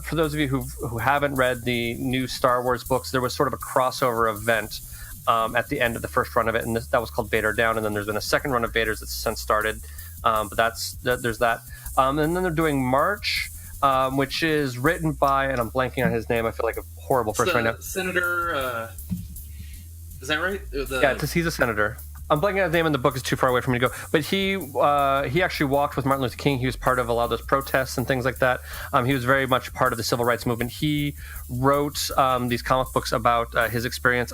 for those of you who haven't read the new Star Wars books, there was sort of a crossover event at the end of the first run of it, and that was called Vader Down, and then there's been a second run of Vader's that's since started. But there's that. And then they're doing March, which is written by, and I'm blanking on his name. I feel like a horrible person right now. Senator, is that right? Yeah, he's a senator. I'm blanking on his name, and the book is too far away for me to go. But he actually walked with Martin Luther King. He was part of a lot of those protests and things like that. He was very much part of the civil rights movement. He wrote these comic books about his experience.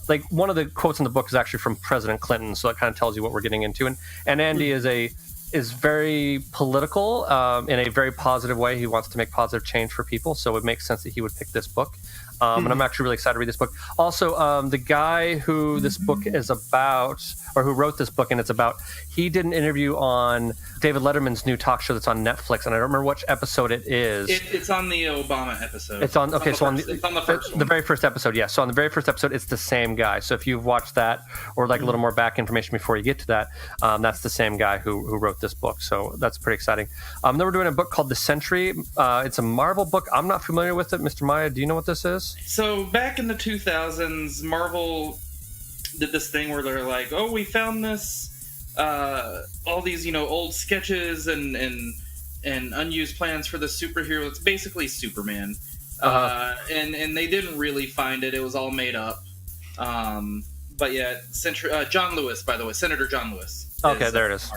Like one of the quotes in the book is actually from President Clinton, so that kind of tells you what we're getting into. And Andy is very political in a very positive way. He wants to make positive change for people, so it makes sense that he would pick this book. And I'm actually really excited to read this book. Also, the guy who this book is about, or who wrote this book and it's about, he did an interview on David Letterman's new talk show that's on Netflix, and I don't remember which episode it is. It's on the Obama episode. It's on the first one. The very first episode, yeah. So on the very first episode, it's the same guy. So if you've watched that, or like a little more back information before you get to that, that's the same guy who wrote this book. So that's pretty exciting. Then we're doing a book called The Sentry. It's a Marvel book. I'm not familiar with it. Mr. Maya, do you know what this is? So back in the 2000s, Marvel did this thing where they're like, "Oh, we found this, all these old sketches and unused plans for the superhero. It's basically Superman." And they didn't really find it. It was all made up. But yeah, John Lewis, by the way, Senator John Lewis. Okay, there it is.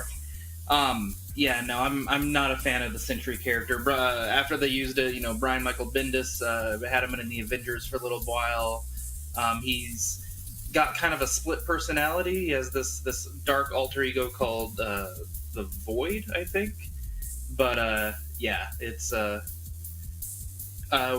Yeah, no, I'm not a fan of the Sentry character. After they used it, Brian Michael Bendis had him in the Avengers for a little while. He's got kind of a split personality. He has this dark alter ego called the Void, I think. But yeah, it's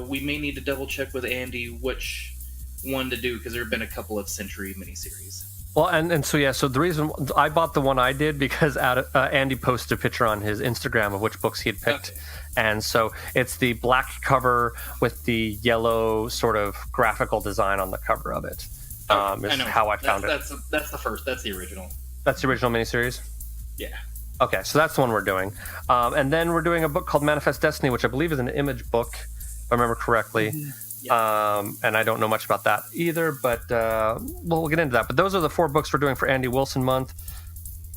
we may need to double check with Andy which one to do because there have been a couple of Century miniseries. Well, and so the reason I bought the one I did because Andy posted a picture on his Instagram of which books he had picked. Okay. And so it's the black cover with the yellow sort of graphical design on the cover of it. Is how I found it. That's the first. That's the original. That's the original miniseries? Yeah. Okay, so that's the one we're doing. And then we're doing a book called Manifest Destiny, which I believe is an Image book, if I remember correctly. Yeah. And I don't know much about that either, but we'll get into that. But those are the 4 books we're doing for Andy Wilson month.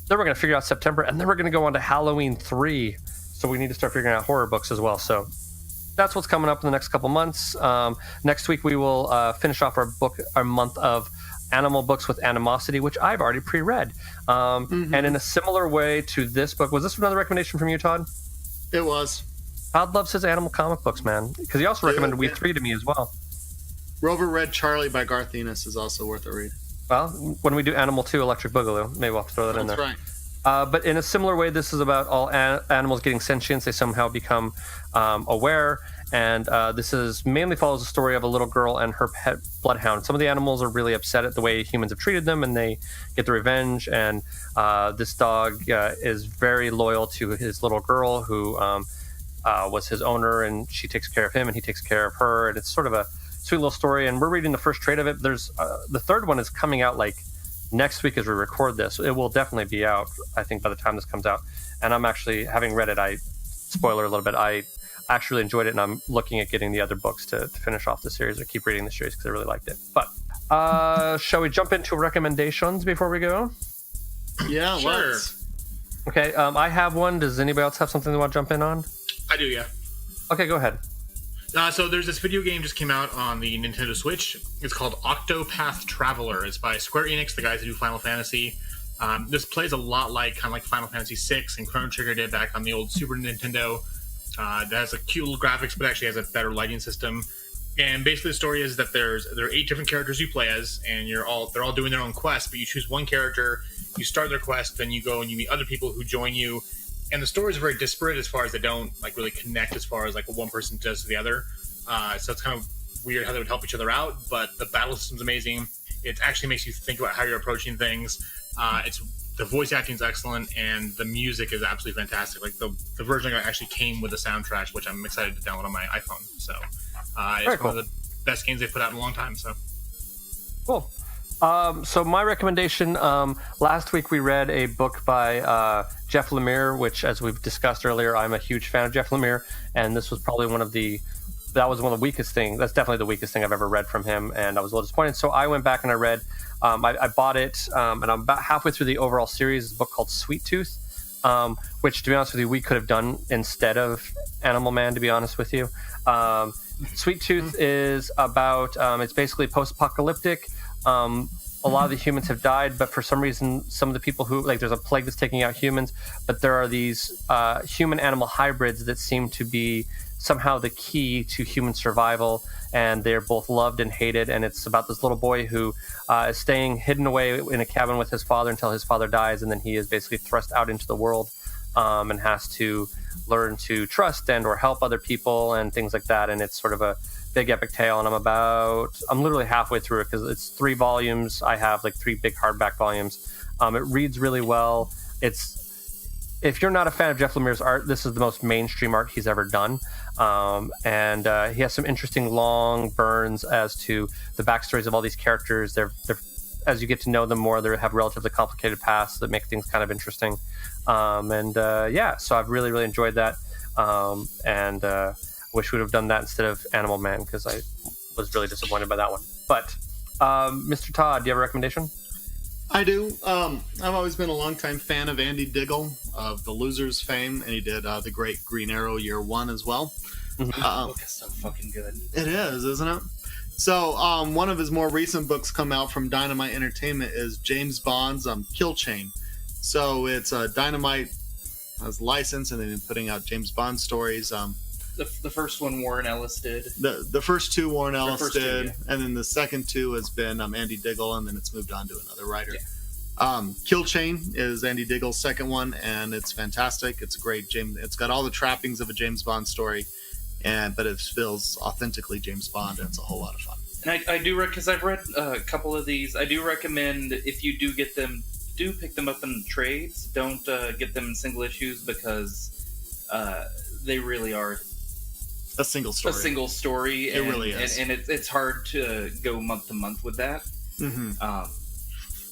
Then we're going to figure out September, and then we're going to go on to Halloween 3. So we need to start figuring out horror books as well. So that's what's coming up in the next couple months. Next week we will finish off our month of animal books with Animosity, which I've already pre-read. And in a similar way to this book, was this another recommendation from you, Todd? It was. Todd loves his animal comic books, man, because he also recommended We 3 to me as well. Rover read Charlie by Garth Ennis is also worth a read. Well, when we do Animal 2 Electric Boogaloo, maybe we'll have to throw that in there. That's right. But in a similar way, this is about all animals getting sentience. They somehow become aware. And this mainly follows the story of a little girl and her pet bloodhound. Some of the animals are really upset at the way humans have treated them, and they get the revenge. And this dog is very loyal to his little girl, who was his owner, and she takes care of him, and he takes care of her. And it's sort of a sweet little story. And we're reading the first trade of it. There's the third one is coming out like next week as we record this. It will definitely be out, I think, by the time this comes out. And I'm actually, having read it, spoiler a little bit, I actually enjoyed it, and I'm looking at getting the other books to finish off the series or keep reading the series because I really liked it. But shall we jump into recommendations before we go? Yeah, sure. Okay, I have one. Does anybody else have something they want to jump in on? I do, yeah. Okay, go ahead. So there's this video game just came out on the Nintendo Switch. It's called Octopath Traveler. It's by Square Enix, the guys who do Final Fantasy. This plays a lot like Final Fantasy VI and Chrono Trigger did back on the old Super Nintendo. That has a cute little graphics, but actually has a better lighting system. And basically the story is that there are 8 different characters you play as, and they're all doing their own quest, but you choose one character, you start their quest, then you go and you meet other people who join you. And the stories are very disparate as far as they don't really connect as far as what one person does to the other. So it's kind of weird how they would help each other out, but the battle system's amazing. It actually makes you think about how you're approaching things. The voice acting is excellent, and the music is absolutely fantastic. Like the version I got actually came with a soundtrack, which I'm excited to download on my iPhone. So it's one of the best games they've put out in a long time. So cool. So my recommendation, last week we read a book by Jeff Lemire, which, as we've discussed earlier, I'm a huge fan of Jeff Lemire, and this was probably one of the weakest things. That's definitely the weakest thing I've ever read from him, and I was a little disappointed. So I went back and I read, I bought it, and I'm about halfway through the overall series. It's a book called Sweet Tooth, which, to be honest with you, we could have done instead of Animal Man, to be honest with you. Sweet Tooth is about, it's basically post-apocalyptic. A lot of the humans have died, but for some reason, some of the people who, there's a plague that's taking out humans, but there are these human-animal hybrids that seem to be somehow the key to human survival, and they're both loved and hated. And it's about this little boy who is staying hidden away in a cabin with his father until his father dies, and then he is basically thrust out into the world and has to learn to trust and or help other people and things like that. And it's sort of a big epic tale, and I'm literally halfway through it because it's 3 volumes. I have 3 big hardback volumes. It reads really well. If you're not a fan of Jeff Lemire's art, this is the most mainstream art he's ever done. And he has some interesting long burns as to the backstories of all these characters. They're as you get to know them more, they have relatively complicated pasts that make things kind of interesting. So I've really, really enjoyed that. Wish we would have done that instead of Animal Man, because I was really disappointed by that one. But Mr. Todd, do you have a recommendation? I do. I've always been a longtime fan of Andy Diggle of The Losers fame, and he did The Great Green Arrow Year 1 as well. That book is so fucking good. It is, isn't it? So one of his more recent books come out from Dynamite Entertainment is James Bond's Kill Chain. So it's Dynamite has license, and they've been putting out James Bond stories. The first one Warren Ellis did. The first 2 Warren Ellis did, yeah. And then the second 2 has been Andy Diggle, and then it's moved on to another writer. Yeah. Kill Chain is Andy Diggle's second one, and it's fantastic. It's a great It's got all the trappings of a James Bond story, but it feels authentically James Bond, and it's a whole lot of fun. And I do because I've read a couple of these. I do recommend if you do get them, do pick them up in trades. Don't get them in single issues because they really are a single story. A single story. It really is, and it's hard to go month to month with that. Mm-hmm.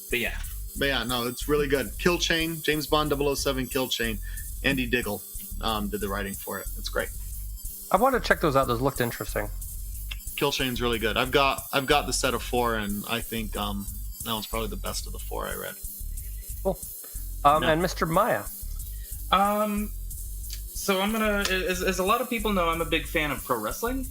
But yeah, no, it's really good. Kill Chain, James Bond 007 Kill Chain. Andy Diggle did the writing for it. It's great. I want to check those out. Those looked interesting. Kill Chain's really good. I've got the set of 4, and I think that one's probably the best of the 4 I read. Cool. And Mr. Maya. So I'm gonna, as a lot of people know, I'm a big fan of pro wrestling,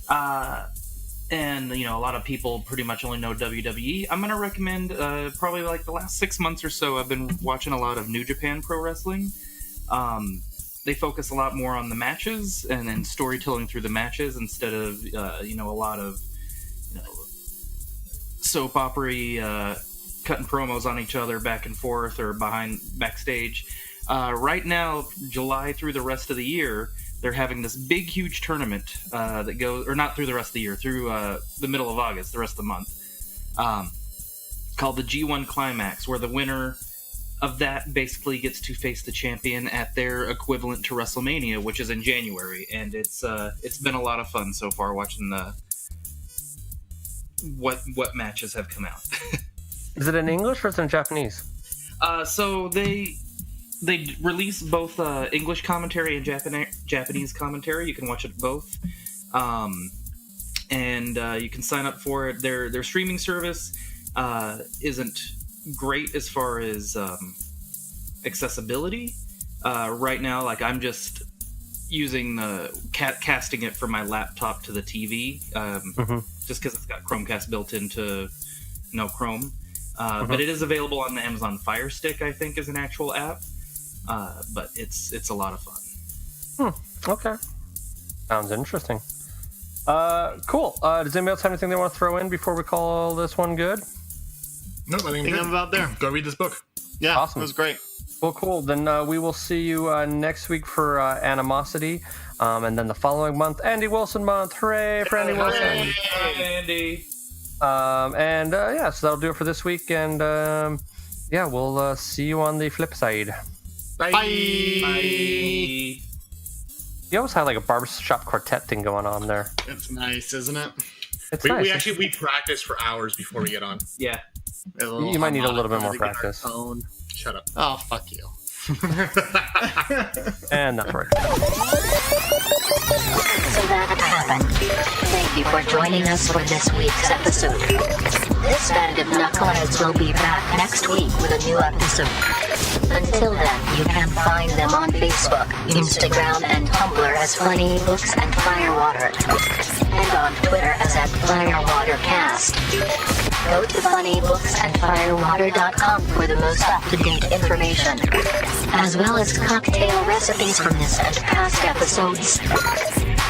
and a lot of people pretty much only know WWE. I'm gonna recommend probably like the last 6 months or so. I've been watching a lot of New Japan Pro Wrestling. They focus a lot more on the matches and then storytelling through the matches instead of a lot of soap opera cutting promos on each other back and forth or backstage. Right now, July through the rest of the year, they're having this big, huge tournament that goes, or not through the rest of the year, through the middle of August, the rest of the month, called the G1 Climax, where the winner of that basically gets to face the champion at their equivalent to WrestleMania, which is in January, and it's been a lot of fun so far watching what matches have come out. Is it in English or is it in Japanese? So they release both English commentary and Japanese commentary. You can watch it both, and you can sign up for it. Their streaming service isn't great as far as accessibility right now. Like I'm just using the casting it from my laptop to the TV, just because it's got Chromecast built into Chrome. But it is available on the Amazon Fire Stick, I think, is an actual app. But it's a lot of fun. Okay, sounds interesting. Cool. Does anybody else have anything they want to throw in before we call this one good? No, I think I'm about there. Go read this book. Yeah, awesome. It was great. Well, cool. Then we will see you next week for Animosity, and then the following month, Andy Wilson month. Hooray for Andy Wilson! Hey, Andy. So that'll do it for this week, and we'll see you on the flip side. Bye. You always have like a barbershop quartet thing going on there. It's nice, isn't it? It's we nice. we practice for hours before we get on. Yeah. You might need a little bit more practice. Shut up. Oh, fuck you. And that's right. So that happened. Thank you for joining us for this week's episode. This band of knuckleheads will be back next week with a new episode. Until then, you can find them on Facebook, Instagram, and Tumblr as Funny Books and Firewater, and on Twitter as @FirewaterCast. Go to funnybooksandfirewater.com for the most up-to-date information, as well as cocktail recipes from this and past episodes.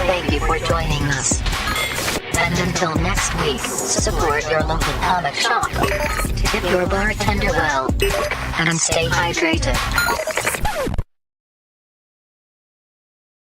Thank you for joining us. And until next week, support your local comic shop, tip your bartender well, and stay hydrated.